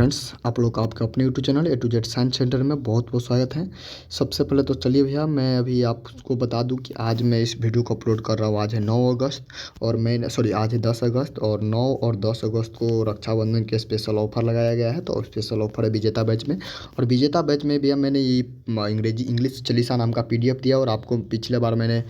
Friends, आप लोग का आपके अपने YouTube channel A to Z science centre में बहुत बहुत स्वागत है। सबसे पहले तो चलिए भैया, मैं अभी आपको बता दूं कि आज मैं इस वीडियो को अपलोड कर रहा हूँ। आज है 9 अगस्त और आज है 10 अगस्त और 9 और 10 अगस्त को रक्षाबंधन के स्पेशल ऑफर लगाया गया है। तो स्पेशल ऑफर है विजेता बैच में। और विजेता बैच में भैया मैंने ये इंग्लिश चालीसा नाम का PDF दिया और आपको पिछले बार मैंने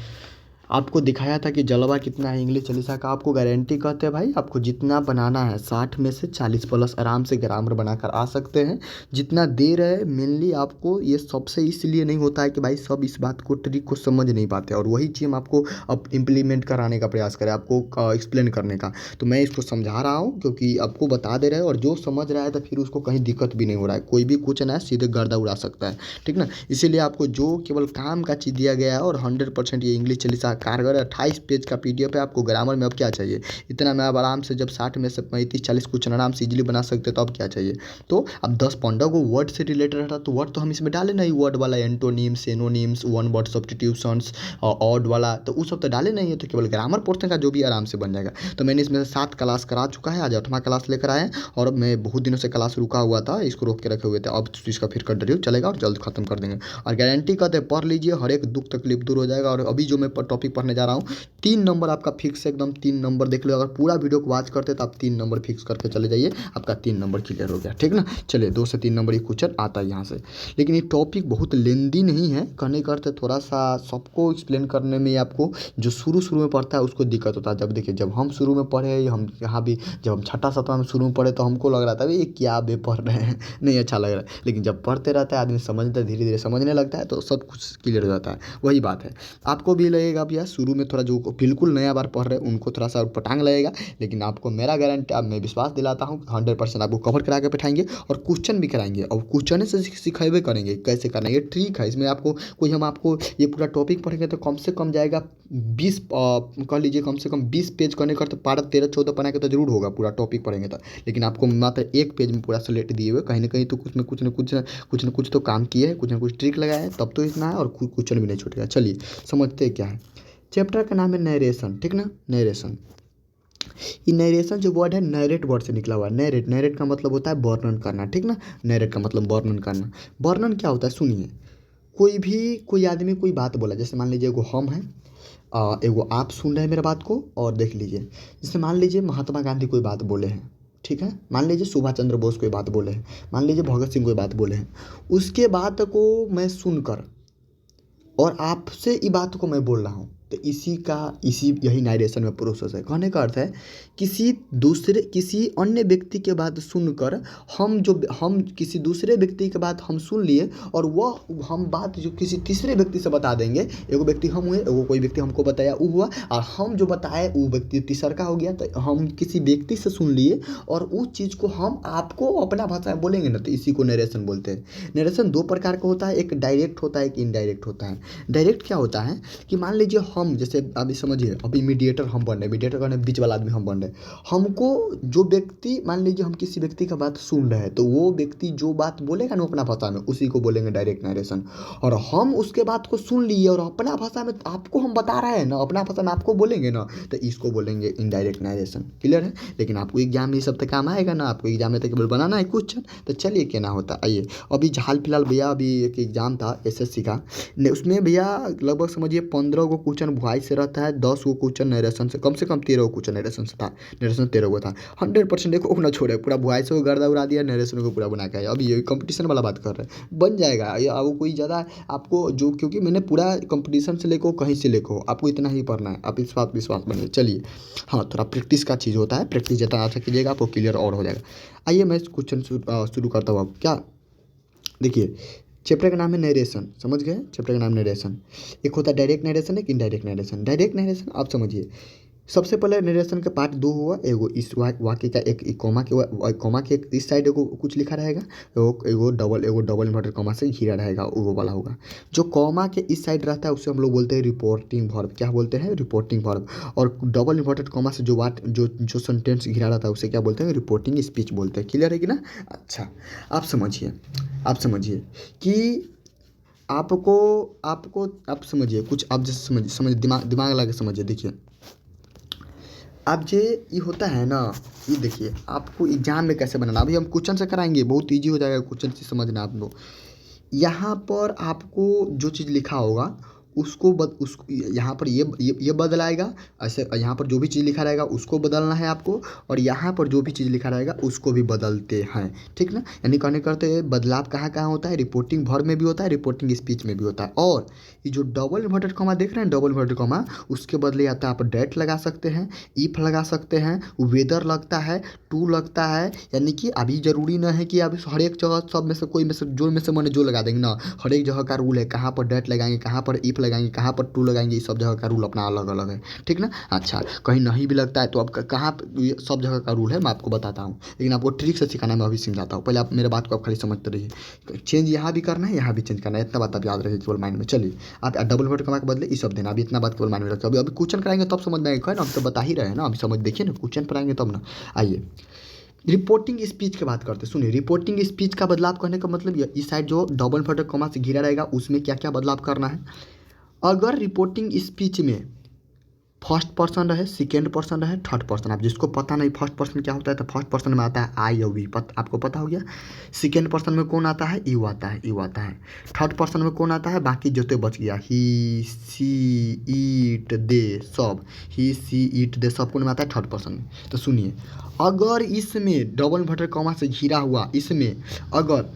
आपको दिखाया था कि जलवा कितना है इंग्लिश चालीसा का। आपको गारंटी कहते हैं भाई, आपको जितना बनाना है 60 में से 40 प्लस आराम से ग्रामर बनाकर आ सकते हैं। जितना दे रहे हैं मेनली आपको ये सबसे इसलिए नहीं होता है कि भाई सब इस बात को ट्रिक को समझ नहीं पाते, और वही चीज़ हम आपको अब इम्प्लीमेंट कराने का प्रयास करें, आपको एक्सप्लेन करने का। तो मैं इसको समझा रहा हूँ क्योंकि आपको बता दे रहे हैं, और जो समझ रहा है तो फिर उसको कहीं दिक्कत भी नहीं हो रहा है। कोई भी क्वेश्चन है सीधे गर्दा उड़ा सकता है, ठीक ना। इसीलिए आपको जो केवल काम का चीज़ दिया गया है और 100% ये इंग्लिश चालीसा कारगर 28 पेज का PDF है। आपको ग्रामर में अब क्या चाहिए, इतना में आप आराम से जब 60 में से 35-40 क्वेश्चन आराम से इजीली बना सकते हो, तो अब क्या चाहिए। तो अब 10-15 को वर्ड से रिलेटेड रहता तो वर्ड तो हम इसमें डाले नहीं, वर्ड वाला antonyms, synonyms, one word substitutions, odd वाला तो वो सब तो डाले नहीं है। तो केवल ग्रामर पोर्शन का जो भी आराम से बन जाएगा। तो मैंने इसमें से 7 क्लास करा चुका है, आज 8वां क्लास लेकर आए हैं। और अब मैं बहुत दिनों से क्लास रुका हुआ था, इसको रोक के रखे हुए थे। अब इसका फिर कंटिन्यू चलेगा और जल्द खत्म कर देंगे। और गारंटी कहते हैं पढ़ लीजिए, हर एक दुख तकलीफ दूर हो जाएगा। और अभी जो मैं टॉपिक पढ़ने जा रहा हूँ 3 नंबर आपका फिक्स है, एकदम 3 नंबर देख लो। अगर पूरा वीडियो को वॉच करते तो आप 3 नंबर फिक्स करके चले जाइए, आपका 3 नंबर क्लियर हो गया, ठीक ना। चलिए 2 से 3 नंबर ये क्वेश्चन आता है यहाँ से। लेकिन ये टॉपिक बहुत लेंदी नहीं है, कहने का अर्थ है थोड़ा सा सबको एक्सप्लेन करने में आपको जो शुरू में पढ़ता है उसको दिक्कत होता है। जब देखिए जब हम शुरू में पढ़े, हम यहाँ भी जब हम 6ठा-7वां में शुरू में पढ़े तो हमको लग रहा था ये क्या बे पढ़ रहे हैं, नहीं अच्छा लग रहा है। लेकिन जब पढ़ते रहता है आदमी समझता है, धीरे धीरे समझने लगता है तो सब कुछ क्लियर हो जाता है। वही बात है, आपको भी लगेगा भैया शुरू में थोड़ा, जो बिल्कुल नया बार पढ़ रहे हैं उनको थोड़ा सा पटांग लगेगा। लेकिन आपको मेरा गारंटी, अब मैं विश्वास दिलाता हूँ 100% आपको कवर करा के बैठाएंगे और क्वेश्चन भी कराएंगे। और क्वेश्चन से सिखावे करेंगे कैसे करना है, ये ट्रिक है। इसमें आपको हम आपको ये पूरा टॉपिक पढ़ेंगे तो कम से कम जाएगा 20, कह लीजिए कम से कम 20 पेज करने का, तो 12-13-14 पढ़ा के तो जरूर होगा पूरा टॉपिक पढ़ेंगे तो। लेकिन आपको मात्र एक पेज में पूरा सेलेक्ट दिए हुए, कहीं ना कहीं तो कुछ तो काम किए हैं, कुछ ना कुछ ट्रिक लगाया है, तब तो इतना है। और क्वेश्चन भी नहीं छूटेगा। चलिए समझते क्या है। चैप्टर का नाम है नरेशन, ठीक ना, नरेशन। ये नरेशन जो वर्ड है नरेट वर्ड से निकला हुआ है। नरेट का मतलब होता है वर्णन करना, ठीक ना। नरेट का मतलब वर्णन करना। वर्णन क्या होता है सुनिए। कोई आदमी कोई बात बोला, जैसे मान लीजिए एगो हम है, एगो आप सुन रहे हैं मेरे बात को, और देख लीजिए जैसे मान लीजिए महात्मा गांधी कोई बात बोले हैं, ठीक है। मान लीजिए सुभाष चंद्र बोस कोई बात बोले हैं, मान लीजिए भगत सिंह कोई बात बोले हैं। उसके बात को मैं सुनकर और आपसे ये बात को मैं बोल रहा हूँ, तो इसी यही नरेशन में प्रोसेस है। कहने का अर्थ है किसी अन्य व्यक्ति के बात सुनकर हम किसी दूसरे व्यक्ति के बात हम सुन लिए, और वह हम बात जो किसी तीसरे व्यक्ति से बता देंगे। एगो व्यक्ति हम हुए, एगो कोई व्यक्ति हमको बताया वो हुआ, और हम जो बताए वो व्यक्ति तीसरा का हो गया। तो हम किसी व्यक्ति से सुन लिए और उस चीज़ को हम आपको अपना भाषा में बोलेंगे ना, तो इसी को नरेशन बोलते हैं। नरेशन 2 प्रकार का होता है, एक डायरेक्ट होता है, एक इनडायरेक्ट होता है। डायरेक्ट क्या होता है कि मान लीजिए हम, जैसे अभी समझिए अभी मीडिएटर हम बन रहे हैं, मीडिएटर करने बीच वाला आदमी हम बन रहे हैं। हमको जो व्यक्ति, मान लीजिए हम किसी व्यक्ति का बात सुन रहे हैं, तो वो व्यक्ति जो बात बोलेगा ना अपना भाषा में, उसी को बोलेंगे डायरेक्ट नरेशन। और हम उसके बात को सुन लिए और अपना भाषा में आपको हम बता रहे हैं ना, अपना भाषा में आपको बोलेंगे ना, तो इसको बोलेंगे इनडायरेक्ट नरेशन। क्लियर है। लेकिन आपको एग्जाम में ये सब तो काम आएगा ना, आपको एग्जाम में तो केवल बनाना है क्वेश्चन। तो चलिए क्या ना होता, आइए अभी हाल फिलहाल भैया अभी एक एग्जाम था SSC का, उसमें भैया लगभग समझिए 15 गो क्वेश्चन वॉइस से रहता है, 10 गो क्वेश्चन नरेशन से, कम 13 गो क्वेश्चन नरेशन से था। नरेशन 13 गो था। 100% देखो ना छोड़े, पूरा वॉइस को गर्दा उड़ा दिया, नरेशन को पूरा बना के आया। अभी ये कंपटीशन वाला बात कर रहे हैं, बन जाएगा वो कोई ज़्यादा आपको जो, क्योंकि मैंने पूरा कंपटीशन से लेकर कहीं से लेकर आपको इतना ही पढ़ना है, आप इस बात विश्वास बनिए। चलिए हाँ, थोड़ा प्रैक्टिस का चीज़ होता है, प्रैक्टिस जितना अच्छा कीजिएगा आपको क्लियर और हो जाएगा। आइए मैं क्वेश्चन शुरू करता हूँ। अब क्या देखिए, चैप्टर का नाम है नरेशन, समझ गए। चैप्टर का नाम नरेशन। एक होता है डायरेक्ट नरेशन, एक इनडायरेक्ट नरेशन। डायरेक्ट नरेशन आप समझिए, सबसे पहले नरेशन का पार्ट 2 हुआ। एगो इस वाक्य का एक कॉमा के इस साइड एगो कुछ लिखा रहेगा, एगो डबल इन्वर्टेड कॉमा से घिरा रहेगा, वो वाला होगा। जो कॉमा के इस साइड रहता है उसे हम लोग बोलते हैं रिपोर्टिंग वर्ब। क्या बोलते हैं, रिपोर्टिंग वर्ब। और डबल इन्वर्टेड कॉमा से जो सेंटेंस घिरा रहता है उसे क्या बोलते हैं, रिपोर्टिंग स्पीच बोलते हैं। क्लियर है कि ना। अच्छा, आप समझिए कि आप समझिए कुछ, आप जैसे समझ दिमाग लगा के समझिए। देखिए अब ये होता है ना, ये देखिए आपको एग्जाम में कैसे बनाना, अभी हम क्वेश्चन से कराएंगे, बहुत ईजी हो जाएगा क्वेश्चन से समझना आप लोग। यहाँ पर आपको जो चीज़ लिखा होगा उसको उसको यहाँ पर ये बदलाएगा, ऐसे यहाँ पर जो भी चीज़ लिखा रहेगा उसको बदलना है आपको, और यहाँ पर जो भी चीज़ लिखा रहेगा उसको भी बदलते हैं, ठीक ना। यानी कहने करते बदलाव कहाँ कहाँ होता है, रिपोर्टिंग वर्ब में भी होता है, रिपोर्टिंग स्पीच में भी होता है। और ये जो डबल इन्वर्टेड कॉमा देख रहे हैं, डबल इन्वर्टेड कॉमा, उसके बदले आता है आप डेट लगा सकते हैं, इफ लगा सकते हैं, वेदर लगता है, टू लगता है। यानी कि अभी ज़रूरी ना है कि आप हर एक जगह सब में से कोई में से जो में से मैंने जो लगा देंगे ना, हर एक जगह का रूल है, कहाँ पर डेट लगाएंगे, कहाँ पर इफ लगाएंगे, कहाँ पर टू लगाएंगे, ये सब जगह का रूल अपना अलग अलग है, ठीक ना। अच्छा, कहीं नहीं भी लगता है तो अब कहाँ ये सब जगह का रूल है मैं आपको बताता हूँ, लेकिन आपको ट्रिक से सिखाना मैं अभी समझाता हूँ। पहले आप मेरे बात को आप खाली समझते रहिए, चेंज यहाँ भी करना है, यहाँ भी चेंज करना है, इतना बात आप याद रखिए केवल माइंड में। चलिए, आप डबल वर्ड कमा के बदले ये सब देना, अभी इतना बात केवल माइंड में रखिए। अभी अभी क्वेश्चन कराएंगे तब समझ में आएगा ना, हम तो बता ही रहे हैं ना, अभी समझ देखिए ना, क्वेश्चन पर आएंगे तब ना। आइए, रिपोर्टिंग स्पीच की बात करते हैं। सुनिए, रिपोर्टिंग स्पीच का बदलाव करने का मतलब ये, इस साइड जो डबल इन्वर्टेड कॉमा से घिरा रहेगा उसमें क्या क्या बदलाव करना है। अगर रिपोर्टिंग स्पीच में फर्स्ट पर्सन रहे, सेकेंड पर्सन रहे, थर्ड पर्सन, आप जिसको पता नहीं फर्स्ट पर्सन क्या होता है तो फर्स्ट पर्सन में आता है आई और वी, आपको पता हो गया। सेकेंड पर्सन में कौन आता है, यू आता है, यू आता है। थर्ड पर्सन में कौन आता है, बाकी जो तो बच गया, ही सी ईट दे सब, ही सी ईट दे सब कौन में आता है, थर्ड पर्सन में। तो सुनिए, अगर इसमें डबल इन्वर्टेड कॉमा से घिरा हुआ इसमें अगर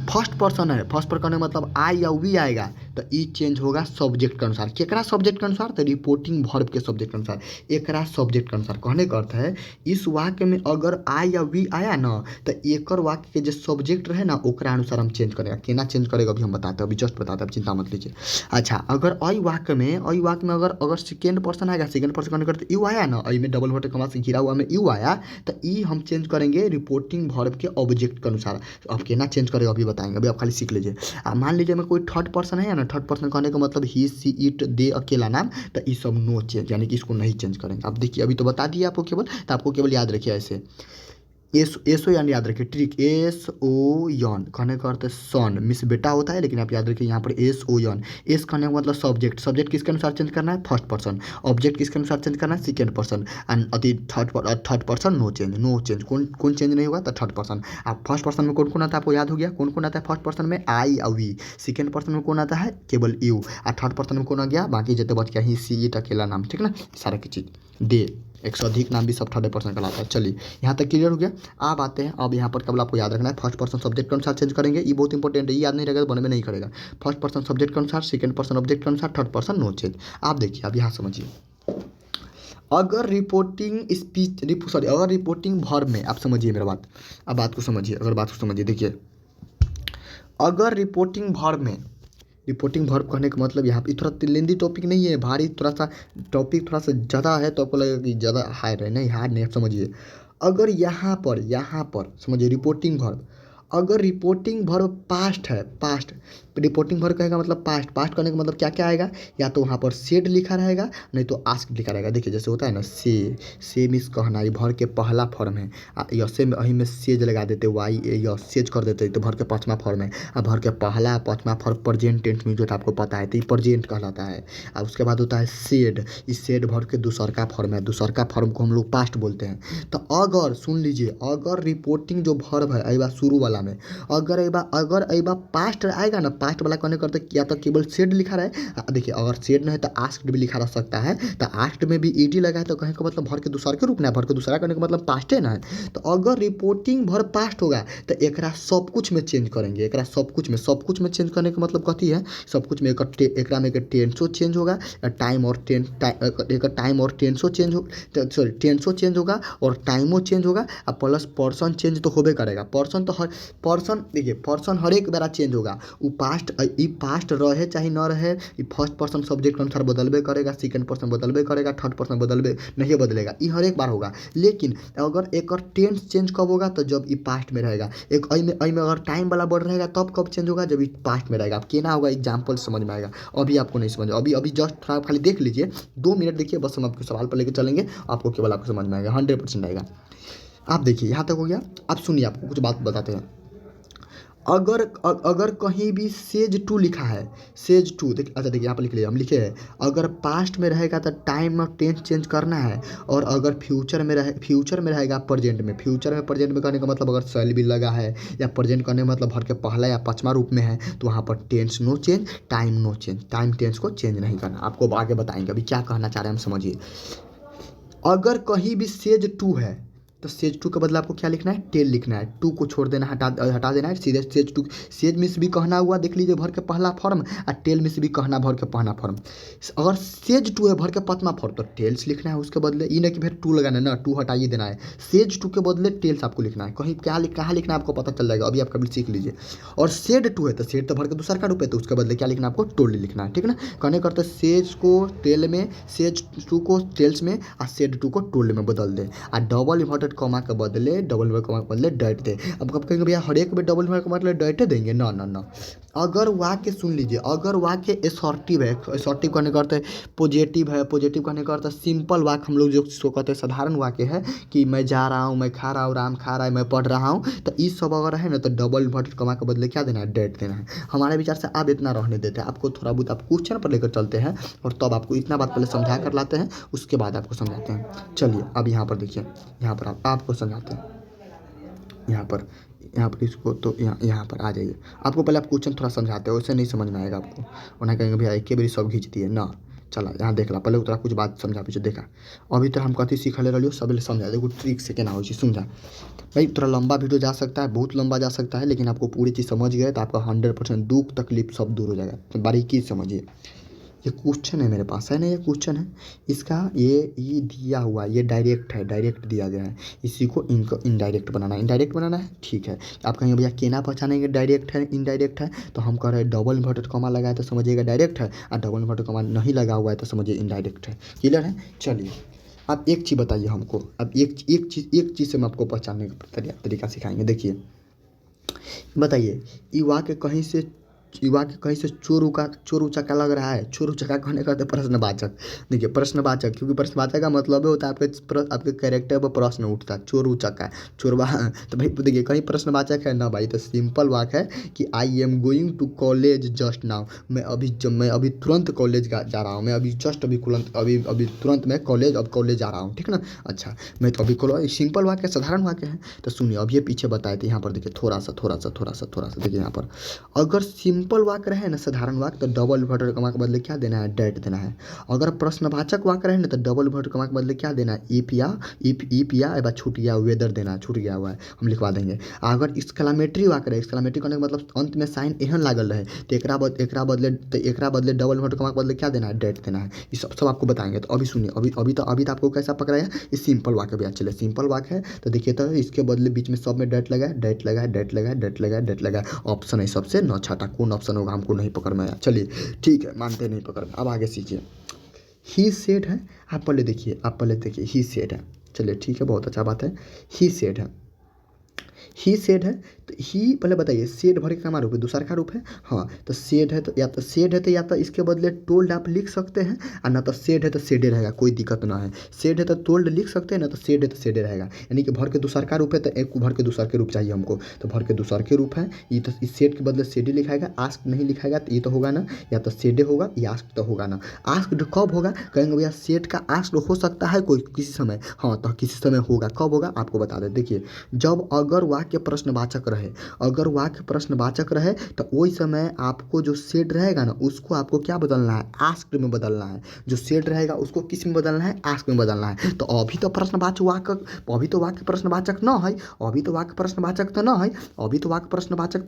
फर्स्ट पर्सन है, फर्स्ट पर्सन का मतलब आई या वी आएगा तो ई चेंज होगा सब्जेक्ट के अनुसार। केकरा सब्जेक्ट के अनुसार, तो रिपोर्टिंग वर्ब के सब्जेक्ट के अनुसार, एकरा सब्जेक्ट के अनुसार। कहने का अर्थ है इस वाक्य में अगर आई या वी आया ना तो एकर वाक्य के जो सब्जेक्ट रहे ना ओकरा अनुसार हम चेंज करेगा। केना चेंज करेगा अभी हम बताते हैं, अभी जस्ट बताते हैं, चिंता मत लीजिए। अच्छा, अगर आई वाक्य में अगर सेकेंड पर्सन आएगा, सेकेंड पर्सन कहने करते यू आया ना, आई में डबल इन्वर्टेड कॉमा से घिरा हुआ में यू आया तो ई हम चेंज करेंगे रिपोर्टिंग वर्ब के ऑब्जेक्ट के अनुसार। अब केना चेंज करेगा अभी बताएंगे, अभी आप खाली सीख लीजिए। मान लीजिए मैं कोई थर्ड पर्सन है ना, थर्ड पर्सन कहने का मतलब ही सी इट दे अकेला नाम, तो ये सब नो चेंज, यानी कि इसको नहीं चेंज करेंगे। अब देखिए, अभी तो बता दिया आपको केवल, तो आपको केवल याद रखिए ऐसे, एस ओ यान याद रखिए, ट्रिक एस ओ यन कहने का अर्थ है सन, मिस बेटा होता है, लेकिन आप याद रखिए यहाँ पर एस ओ यन। एस कहने का मतलब सब्जेक्ट, सब्जेक्ट किसके अनुसार चेंज करना है, फर्स्ट पर्सन। ऑब्जेक्ट किसके अनुसार चेंज करना है, सेकेंड पर्सन। एंड अति third person no change, no change. कौन कौन चेंज नहीं होगा, तो थर्ड पर्सन। आप फर्स्ट पर्सन में कौन कौन आता है आपको याद हो गया, कौन कौन आता है फर्स्ट पर्सन में, आई और वी। सेकेंड पर्सन में कौन आता है, केवल यू। और थर्ड पर्सन में कौन आ गया, बाकी जितने बच गया, ही सी इट अकेला नाम, ठीक ना, सारा की चीज़ दे, एक से अधिक नाम भी सब थर्ड पर्सन कहलाता है। चलिए, यहाँ तक क्लियर हो गया। आप आते हैं, अब यहाँ पर केवल आपको याद रखना है फर्स्ट पर्सन सब्जेक्ट के अनुसार चेंज करेंगे, ये बहुत इंपॉर्टेंट है, ये याद नहीं रहेगा तो बने में नहीं करेगा। फर्स्ट पर्सन सब्जेक्ट के अनुसार, सेकंड पर्सन ऑब्जेक्ट के अनुसार, थर्ड पर्सन नो चेंज। आप देखिए, अब यहाँ समझिए, अगर रिपोर्टिंग स्पीच सॉरी अगर रिपोर्टिंग वर्ब में, आप समझिए मेरा बात, अब बात को समझिए, अगर बात को समझिए, देखिए, अगर रिपोर्टिंग वर्ब कहने का मतलब यहाँ पे थोड़ा लेंदी टॉपिक नहीं है, भारी थोड़ा सा टॉपिक थोड़ा सा ज़्यादा है, तो आपको लगेगा कि ज़्यादा हार्ड है, नहीं हार्ड नहीं, आप समझिए। अगर यहाँ पर समझिए, रिपोर्टिंग वर्ब, अगर रिपोर्टिंग वर्ब पास्ट है, पास्ट, रिपोर्टिंग वर्ब कहेगा मतलब पास्ट, पास्ट करने का मतलब क्या क्या आएगा, या तो वहाँ पर सेड लिखा रहेगा, नहीं तो आस्क लिखा रहेगा। देखिए जैसे होता है ना, से मीन्स कहना, ये भर के पहला फॉर्म है, यसे में अही में सेज लगा देते, वाई यस सेज कर देते तो भर के पाँचवा फॉर्म है। अब भर के पहला पाँचवा फॉर्म प्रेजेंट टेंस में जो आपको पता है, तो ये प्रेजेंट कहलाता है। और उसके बाद होता है सेड, इस सेड भर के दूसर का फॉर्म है, दूसर का फॉर्म को हम लोग पास्ट बोलते हैं। तो अगर सुन लीजिए, अगर रिपोर्टिंग जो वर्ब है अइबा शुरू वाला में, अगर अइबा पास्ट आएगा ना, पास्ट वाला कहने करते या तो केवल सेड लिखा रहे, देखिए अगर सेड नहीं है तो आस्क्ड भी लिखा रह सकता है, तो आस्क्ड में भी ईडी लगा है तो कहें का मतलब भर के दूसर के रूप में, भर के दूसरा करने का मतलब पास्ट है ना। तो अगर रिपोर्टिंग वर्ब पास्ट होगा तो एकरा सब कुछ में चेंज करेंगे, एकरा सब कुछ में चेंज करने का मतलब कथी है, सब कुछ में एकरा में टेंसो चेंज होगा, टाइम और टेंसो चेंज हो, सॉरी टेंसो चेंज होगा और टाइमो चेंज होगा, और प्लस पर्सन चेंज तो होबे करेगा। पर्सन तो हर पर्सन, देखिए पर्सन हर एक बेरा चेंज होगा, वो पास्ट रहे चाहे न रहे, ये फर्स्ट पर्सन सब्जेक्ट के अनुसार बदलबे करेगा, सेकंड पर्सन बदलबे करेगा, थर्ड पर्सन बदलबे नहीं बदलेगा, ये हर एक बार होगा। लेकिन अगर एक और टेंस चेंज कब होगा, तो जब ये पास्ट में रहेगा। एक आई में अगर टाइम वाला वर्ड रहेगा तब कब चेंज होगा, जब ये पास्ट में रहेगा। अब केना होगा एग्जाम्पल समझ में आएगा, अभी आपको नहीं समझ, अभी जस्ट थोड़ा खाली देख लीजिए, 2 मिनट देखिए बस, हम आपको सवाल पर लेकर चलेंगे, आपको केवल आपको समझ में आएगा, 100% आएगा। आप देखिए यहाँ तक हो गया। आप सुनिए, आपको कुछ बात बताते हैं। अगर कहीं भी सेज टू लिखा है, सेज टू देख, अच्छा देखिए यहाँ पर लिख लिया, हम लिखे हैं अगर पास्ट में रहेगा तो टाइम और टेंस चेंज करना है, और अगर फ्यूचर में रहेगा प्रेजेंट में, फ्यूचर में प्रेजेंट में करने का मतलब अगर शैल भी लगा है या प्रेजेंट करने का मतलब भर के पहला या पाँचवा रूप में है तो वहाँ पर tense no change, time no change, time tense को चेंज नहीं करना। आपको आगे बताएंगे अभी क्या कहना चाह रहे हैं हम समझिए। अगर कहीं भी सेज टू है तो सेज टू के बदले आपको क्या लिखना है, टेल लिखना है, टू को छोड़ देना, हटा देना है, सीधे सेज टू। सेज में से भी कहना हुआ देख लीजिए भर के पहला फॉर्म, और टेल में से भी कहना भर के पहला फॉर्म। अगर सेज टू है भर के पतमा फॉर्म तो टेल्स लिखना है उसके बदले, ये नहीं कि फिर टू लगाना है ना, टू हटाइए देना है, सेज टू के बदले टेल्स आपको लिखना है। कहीं कहाँ लिखना है आपको पता चल जाएगा, अभी आप कभी सीख लीजिए। और सेड टू है तो सेड तो भर के दूसरा का रूप है तो उसके बदले क्या लिखना है आपको, टोल लिखना है, ठीक है ना। कहने करते सेज को टेल में, सेज टू को टेल्स में, और सेड टू को टोल्ड में बदल दे, और डबल इन्वर्टेड कॉमा के बदले, डबल इन्वर्टेड कॉमा के बदले डैट दे। अब कब कहेंगे भैया हर एक में डबल इन्वर्टेड कॉमा के बदले डैट देंगे, ना ना ना। अगर वाक्य सुन लीजिए, अगर वाक्य असर्टिव है, असर्टिव कहने का अर्थ है पॉजिटिव है, पॉजिटिव कहने का अर्थ है सिंपल वाक्य, हम लोग जो इसको कहते हैं साधारण वाक्य है कि मैं जा रहा हूँ, मैं खा रहा हूँ, राम खा रहा है, मैं पढ़ रहा हूँ, तो ये सब अगर है ना तो डबल इन्वर्टेड कॉमा के बदले क्या देना है, डैट देना है। हमारे विचार से आप इतना रहने देते हैं, आपको थोड़ा बहुत आप क्वेश्चन पर लेकर चलते हैं और तब आपको इतना बात पहले समझा कर लाते हैं, उसके बाद आपको समझाते हैं। चलिए अब यहाँ पर देखिए, यहाँ पर आपको समझाते हैं। यहाँ पर इसको तो यहाँ पर आ जाइए, आपको पहले आप क्वेश्चन थोड़ा समझाते हो, उससे नहीं समझ में आएगा आपको, उन्हें कहेंगे भैया एक बार सब खींच दिए ना। चला यहाँ देख ला, पहले उतरा कुछ बात समझा पीछे देखा, अभी तो हम कथी सीखले रहियो सब समझा देखो ट्रिक से केना हो समझा। भाई थोड़ा लंबा वीडियो जा सकता है, बहुत लंबा जा सकता है, लेकिन आपको पूरी चीज़ समझ गए तो आपका 100% दुख तकलीफ सब दूर हो जाएगा। तो बारीकी समझिए, ये क्वेश्चन है मेरे पास, है ना, ये क्वेश्चन है, इसका ये दिया हुआ, ये डायरेक्ट है, डायरेक्ट दिया गया है, इसी को इनको इनडायरेक्ट बनाना है, इनडायरेक्ट बनाना है, ठीक है। आप कहेंगे भैया केना पहचानेंगे डायरेक्ट है इनडायरेक्ट है, तो हम कह रहे हैं डबल इन्वर्टेड कॉमा लगाए तो समझिएगा डायरेक्ट है, और डबल इन्वर्टेड कॉमा नहीं लगा हुआ है तो समझिए इनडायरेक्ट है। क्लियर है। चलिए आप एक चीज़ बताइए हमको, अब एक चीज़ से हम आपको पहचानने का तरीका सिखाएंगे। देखिए बताइए, युवा के कहीं से चोर उचक्का लग रहा है, चोर उचक्का कहने का प्रश्नवाचक। देखिए प्रश्नवाचक, क्योंकि प्रश्नवाचक का मतलब होता है आपके कैरेक्टर पर प्रश्न उठता है, चोर उचक्का चोरवा। तो भाई देखिए कहीं प्रश्नवाचक है ना भाई, तो सिंपल वाक्य है कि I am going to college just now, मैं अभी तुरंत कॉलेज जा रहा हूँ, मैं अभी जस्ट अभी तुरंत मैं कॉलेज जा रहा हूँ, ठीक ना। अच्छा मैं तो अभी सिंपल वाक्य साधारण वाक्य है। तो सुनिए अब ये पीछे बताए थे, यहाँ पर देखिए थोड़ा सा देखिए यहाँ पर, अगर सिंपल वाक्य रहे ना साधारण वाक्य तो डबल इन्वर्टेड कॉमा के बदले क्या देना है, डैट देना है। अगर प्रश्नवाचक वाक्य रहे ना तो डबल इन्वर्टेड कॉमा के बदले क्या देना है, इफ या छूट गया वेदर देना है, छूट गया हुआ है हम लिखवा देंगे। अगर एक्सक्लेमेटरी वाक्य रहे, एक्सक्लेमेटरी करने का मतलब अंत में साइन एहन लागल रहे तो एकरा बदले डबल इन्वर्टेड कॉमा के बदले क्या देना है, डैट देना है। ये सब आपको बताएंगे। तो अभी सुनिए, अभी तो आपको कैसा पकड़ा है, ये सिंपल वाक्य भी चले, सिंपल वाक्य है तो देखिए तो इसके बदले बीच में सब में डैट लगा, ऑप्शन है सबसे न छाटा, कौन ऑप्शन होगा हमको नहीं पकड़ में आया। चलिए ठीक है, मानते नहीं पकड़ में, अब आगे सीखिए। ही सेड है, आप पहले देखिए ही सेड है, चलिए ठीक है बहुत अच्छा बात है। ही सेड है तो ही पहले बताइए, सेड भर के हमारा रूप है, दूसरा का रूप है, हाँ तो सेड है तो या तो इसके बदले टोल्ड आप लिख सकते हैं, और ना तो सेड है तो सेडे रहेगा, कोई दिक्कत ना है। सेड है तो टोल्ड लिख सकते हैं, ना तो सेड है तो सेडे रहेगा, यानी कि भर के दूसरा का रूप है तो एक भर के दूसरा के रूप चाहिए हमको, तो भर के दूसरा के रूप है ये, तो इस सेड के बदले सेडे लिखाएगा, आस्क नहीं लिखाएगा तो ये तो होगा ना, या तो सेडे होगा या आस्क तो होगा ना। आस्क कब होगा, कहेंगे भैया सेड का आस्क हो सकता है कोई किसी समय, हाँ तो किसी समय होगा, कब होगा आपको बता दें। देखिए जब अगर वाक्य प्रश्नवाचक रहे तो वही समय आपको जो सेड रहेगा ना उसको आपको क्या बदलना है, आस्क में बदलना है। जो सेड रहेगा उसको किस में बदलना है, आस्क में बदलना है। तो अभी तो वाक्य प्रश्नवाचक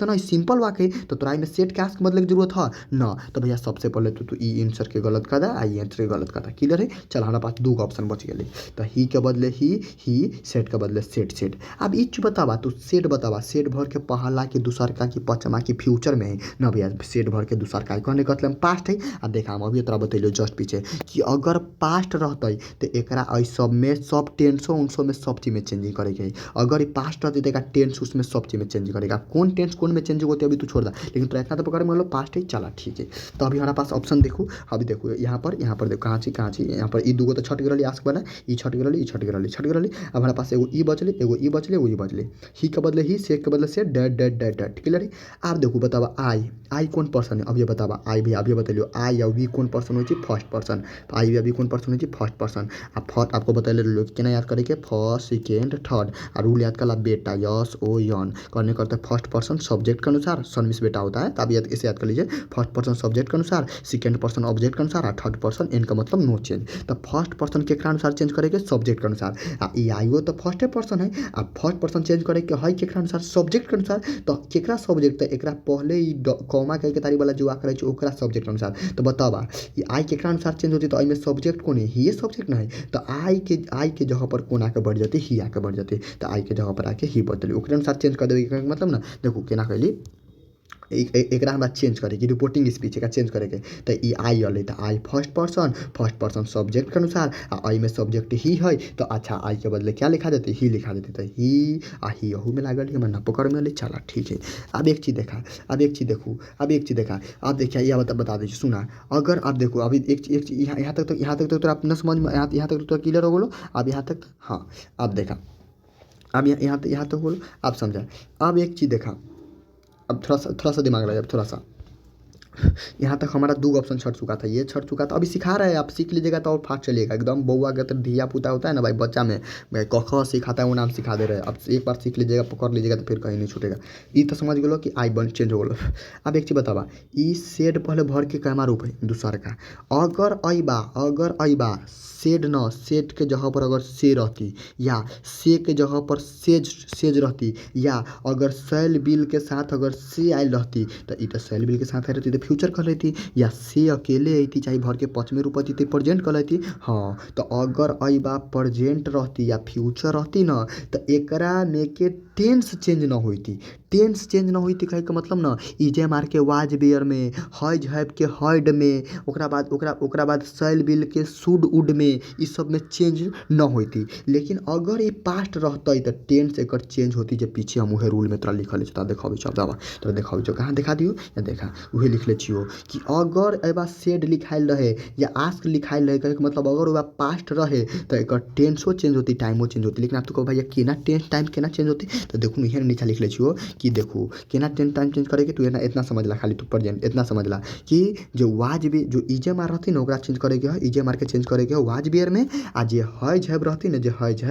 न है, सिंपल वाक्य है, तो तोरा में सेड के आस्क बदले की जरूरत है ना। तो भैया सबसे पहले तो ई आंसर के गलत कर दा, आई आंसर के गलत कर दा। क्लियर है। चल हमारे पास दो ऑप्शन बच गए, तो ही के बदले ही, सेड के बदले सेड। अब इच बतावा तो सेड बतावा, सेड भर के पहला के दूसर का की पचमा की फ्यूचर में है ना भैया, सेड भर के दूसर का कहने का मतलब पास्ट है। आ देखा हम अभी तोरा बतैलियो जस्ट पीछे कि अगर पास्ट रहते तो एकरा सब में सब टेंसों उनसों में सब चीज़ में चेंजिंग करेगा। अगर पास्ट रहते तो टेंस उसमें सब चीज़ में चेंज करेगा, कौन टेंस कौन में चेंज होते अभी तू छोड़ दा, लेकिन तो इतना तो पकड़ में लो पास्ट है। चला ठीक है, तो अभी हमारे पास ऑप्शन देखो, अभी देखो यहाँ पर देखो कहाँ छी यहाँ पर ई दूगो तो छट गई आस्क बना, ई छट गई अब हमारे पास एगो ई बचले, ही के बदले ही, से के बदले से, that that that that. Clear है। आप देखो बतावा आई कौन पर्सन है, अब ये बतावा आई भी अभी बतलियो आई और वी कौन पर्सन हो फर्स्ट पर्सन, आई भी अभी कौन पर्सन हो फर्स्ट पर्सन। आप फर्स्ट आपको बतले लोग केना याद करे के, फर्स्ट सेकेंड थर्ड, और रूल याद कला बेटा यस ओ यन करने करते फर्स्ट पर्सन सब्जेक्ट के अनुसार, सन मिस बेटा होता है, तब इसे याद कर लीजिए फर्स्ट पर्सन सब्जेक्ट के अनुसार, सेकेंड पर्सन ऑब्जेक्ट के अनुसार, और थर्ड पर्सन इनका मतलब नो चेंज। तो फर्स्ट पर्सन के अनुसार चेंज करेंगे सब्जेक्ट के अनुसार, ई आईओ तो फर्स्ट पर्सन है, अब फर्स्ट पर्सन चेंज करे के है केकरा अनुसार, सब्जेक्ट के अनुसार। तो केकरा सब्जेक्ट, तो एकरा पहले ही कॉमा कह के तारी वाला जो आकर ओकरा सब्जेक्ट के अनुसार। तो बतावा ये आई केकरा अनुसार चेंज होती, तो में सब्जेक्ट कौन है, ही सब्जेक्ट ना है, तो आई के जगह पर कौन आके बढ़ जाती, ही आके बढ़ जाती, तो आई के जगह पर आके ही बदली, ओकरे अनुसार चेंज कर देवे। मतलब ना देखो केना कहली एक बात चेंज करे कि रिपोर्टिंग स्पीच एक चेंज करे के, तो ई आई अल, तो आई फर्स्ट पर्सन सब्जेक्ट के अनुसार, आई में सब्जेक्ट ही है, तो अच्छा आई के बदले क्या लिखा देती, ही लिखा देती, तो ही आ ही यहू में लागल है ना पकड़ में ले। चला ठीक है। अब एक चीज़ देखा, अब एक चीज़ देखा, अब देखिए यह बता दीजिए सुना, अगर आप देखो अभी एक चीज़ यहाँ तक तो आप न समझ में, यहाँ तक तो क्लियर हो बोलो, अब यहाँ तक हाँ। अब देखा, अब यहाँ तक बोलो आप समझा। अब एक चीज़ देखा, अब थोड़ा सा दिमाग लगा, अब थोड़ा सा यहाँ तक हमारा 2 ऑप्शन छट चुका था, ये छट चुका था, अभी सिखा रहे हैं, आप सीख लीजिएगा तो और फास्ट चलिएगा एकदम। बउआ का तो धिया पुता होता है ना भाई, बच्चा में भाई क ख सिखाता है वो नाम सिखा दे रहे हैं। अब एक बार सीख लीजिएगा, पकड़ लीजिएगा तो फिर कहीं नहीं छूटेगा। ये तो समझ गलो कि आई बन चेंज हो गलो। अब एक चीज़ बतावा, ई सेड पहले भर के कैमा रूप है दूसर का, अगर अइबा सेड न, सेड के जगह पर अगर से रहती, या से के जगह पर सेज रहती, या अगर सैल बिल के साथ अगर से आयल रहती, तो ई तो सैल बिल के साथ आयल रहती तो फ्यूचर कर लेती, या से अकेले अती चाहे भर के पचमे रूप अती तो प्रेजेंट कर लेती। हाँ तो अगर अइबा प्रेजेंट रहती या फ्यूचर रहती ना, तो एकरा में के टेंस चेंज न होती, टेंस चेंज न होती कहे के मतलब ना, इजे मार के वाज बेयर में, हैज हैव के हैड में, ओकरा बाद सैल बिल के शुड उड में, इस सब में चेंज न होती। लेकिन अगर ये पास्ट रहते तो टेंस एक चेंज होती, जो पीछे हम उहे रूल में तोरा लिखल है, देखा शब्द तोरा देखा कहाँ देखा दियो, या देखा उहे लिख ले छियो कि अगर एबा सेड लिखाइल रहे या आस्क लिखाइल रहे, कहे के मतलब अगर वह पास्ट रहे तो एक टेंसो चेंज होती, टाइमो चेंज होती। लेकिन आप तो कहो भैया केना टेंस टाइम केना चेंज होती, तो देखो यहाँ नीचे लिख ले छियो कि देखो केना टेंस टाइम चेंज करे के, तू इतना समझ ला, खाली तू प्रेजेंट इतना समझ ला कि जो वाज भी जो इजे मार रहती ना ओकरा चेंज करे के है, इजे मार के चेंज करे के है वाज बियर में, आ जे हैज हैव रहती ना, जे हैज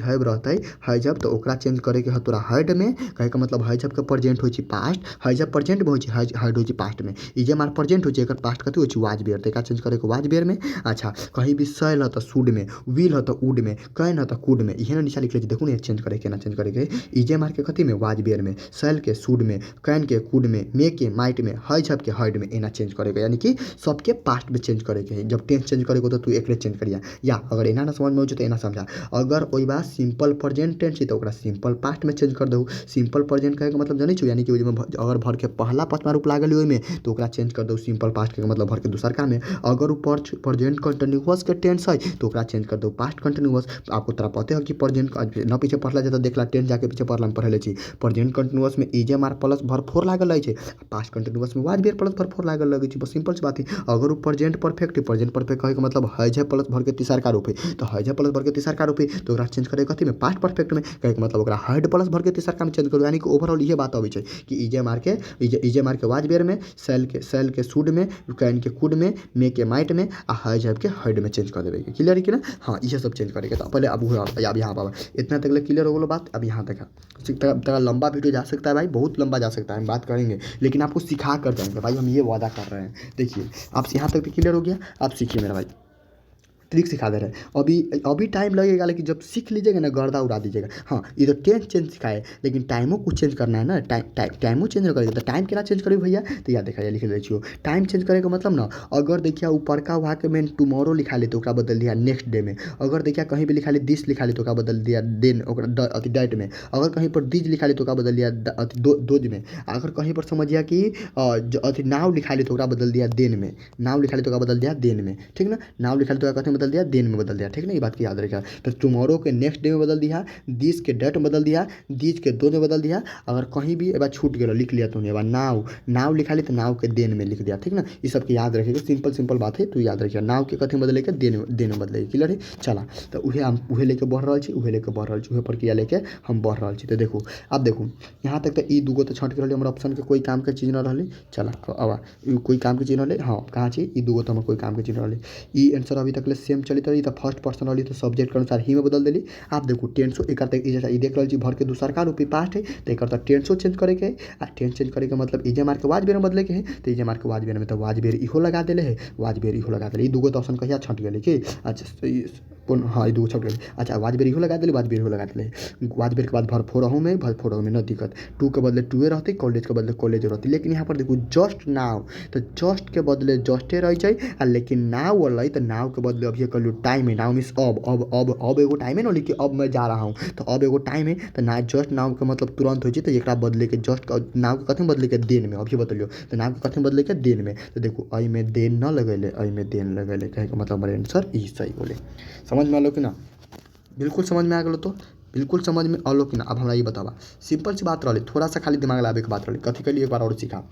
हैव रहते हैज हैव, तो ओकरा चेंज करे के है तोरा हैड में, कहे के मतलब हैज हैव के प्रेजेंट होई पास्ट, हैज हैव प्रेजेंट में होई हैड होई पास्ट में, इजे मार प्रेजेंट होई एकर पास्ट कथि होई वाज बियर, तो एकरा चेंज करे के वाज बियर में। अच्छा कहीं भी सैल है तो शुड में, विल है तो वुड में, कैन है तो कुड में, इहे नीचे लिख ले देखो ना चेंज करे के ना, चेंज करे के इजे मार के कथि में वाज बियर में, सैल के शुड में, कैन के कुड में, मे के माइट में, हैज हैव के हैड में, एना चेंज करे के, यानी कि सबके पास्ट में चेंज करे के है। जब टेंस चेंज करे को तो तू एकरे चेंज करिया, या अगर एना ना समझ में हो तो एना समझा, अगर ओइ बा सिंपल प्रेजेंट टेंस है तो ओकरा सिंपल पास्ट में चेंज कर दहु। सिंपल प्रेजेंट कहे के मतलब जानी छो, यानी कि ओइमे अगर भर के पहला पचमा रूप लागल ओइ में तो ओकरा चेंज कर दहु सिंपल पास्ट के मतलब भर के दूसरका में। अगर उ प्रेजेंट कंटीन्यूअस के टेंस है तो ओकरा चेंज कर दहु पास्ट कंटीन्यूअस। आपको तोरा पते हो कि प्रेजेंट न पीछे पढ़ला जाता, देखला टेंस जाके पीछे पढ़ला में पढ़ले छी, प्रेजेंट कंटीन्यूअस में इजे मार प्लस भर फोर लागल रहे छै, पास्ट कंटीन्यूअस में वाज बियर प्लस भर फोर लागल लगे छै, बस सिंपल सी बात है। अगर उ प्रेजेंट परफेक्ट कहे के मतलब हैज हैव प्लस भर के तीसरका रूप है, तो हैज हैव प्लस भर के तीसरका रूप है तो ओकरा चेंज करे कथि में पास्ट परफेक्ट में, कहे के मतलब ओकरा हैड प्लस भर के तीसरका में चेंज करू। यानी कि ओवरऑल ये बात आबै छै कि इजे मार के वाज बियर में, सैल के शुड में, कैन के कुड में, मे के माइट में, आ हैज हैव के हैड में चेंज कर देबे। क्लियर है कि ना। हाँ ये सब चेंज करे के, तो पहले अब यहाँ बाबा इतना तक क्लियर हो गलो बात। अब यहाँ तक तेरा लंबा वीडियो जा सकता है भाई, बहुत लंबा जा सकता है, हम बात करेंगे लेकिन आपको सिखा कर जाएंगे भाई, हम ये वादा कर रहे हैं। देखिए आप यहाँ तक क्लियर हो गया, आप सीखिए मेरा भाई, ट्रिक सिखा दे रहे हैं। अभी टाइम लगेगा लेकिन जब सीख लीजिएगा ना गर्दा उड़ा दीजिएगा। हाँ ये तो टेंस चेंज सिखाए लेकिन टाइमो कुछ चेंज करना है ना, टाइमो चेंज करेगा तो टाइम केना चेंज करी भैया, तो याद देखा लिख ले छियो टाइम चेंज करे का मतलब ना, अगर देखिए ऊपर का वहाँ के में टुमारो लिखा ले तो ओकरा बदल दिया नेक्स्ट डे में, अगर देखिए कहीं भी लिखा ले दिस लिखा ले तो ओकरा बदल दिया देन अति डेट में, अगर कहीं पर दिज लिखा ले तो ओकरा बदल दिया अति दोज में, अगर कहीं पर समझिए कि अति नाव लिखा ले तो ओकरा बदल दिया देन में, नाव लिखा ले तो ओकरा बदल दिया देन में, ठीक ना। नाव लिखा ले तो ओकरा कथी बदल दिया, देन में बदल दिया, ठीक ना, ये बात की याद रखिएगा। तो टुमारो के नेक्स्ट डे में बदल दिया, दिस के डेट में बदल दिया, दिस के दो में बदल दिया। अगर कहीं भी एक बार छूट गया लिख लिया तूने, एक बार नाव नाव लिखा ली तो नाव के देन में लिख दिया, ठीक ना। ये सब के याद रखिएगा, सिंपल सिंपल बात है, तू याद रखिएगा। नाव के कथी बदले के देन में बदले, क्लियर है। चला तो उहे लेके बढ़ रहा छी, उहे लेके बढ़ रहा छी, उहे प्रक्रिया लेके हम बढ़ रहा छी। तो देखो अब देखो यहाँ तक तो ई दूगो तो छट के रही हमारे ऑप्शन के कोई काम के चीज़ ना रही। चला अब कोई काम के चीज़ रही, हाँ कहाँ छी ई दूगो तो हमारे कोई काम के चीज़ रही। ई आंसर अभी तक सेम चलित रही। तो फर्स्ट पर्सन रही तो सब्जेक्ट के अनुसार ही में बदल दिली। आप देखो टेंसो एक जैसा ई देख रही भर के दूसर का रूपी पास्ट है, तो एक टेंसो चेंज करे के आ टेंस चेंज करे के मतलब इजे मार के वाज बेर में बदले के है। तो इजे मार के वाज बेर में तो वाज बेर इहो लगा देले है, वाज बेर इहो लगा देले। ई दूगो तो ऑप्शन कहिया छट गेले कि अच्छा हाँ ई दूगो छट गेले। अच्छा वाज बेर इहो लगा देले, वाज बेर इहो लगा देले। वाज बेर के बाद भर फोरहू में न दिक्कत, टू के बदले टूए रहती, कॉलेज के बदले कॉलेज रहती। लेकिन यहाँ पर देखो जस्ट नाउ, तो जस्ट के बदले जस्टे रह जाए। लेकिन नाव वाला तो नाव के बदले अभी कर लो टाइम है। नाव मीन्स अब एगो टाइम है ना, लिखिए अब मैं जा रहा हूँ, तो अब एगो टाइम है। तो ना जस्ट नाव के मतलब तुरंत हो जाए, तो एक बदले के जस्ट नाव के कथी बदले के देन में, अभी बदलियो तो नाव के कथी बदले के देन में। तो देखो अई में देन न लगेले, अई में देन लगेले, कहे का मतलब हमारे आंसर ई सही बोले। समझ में आलो कि ना, बिल्कुल समझ में आ गलो, तो बिल्कुल समझ में आलो कि ना। अब हमरा ये बतावा, सिंपल सी बात रही, थोड़ा सा खाली दिमाग लगावे के बात रही। कथी के लिए एक बार और सीखा।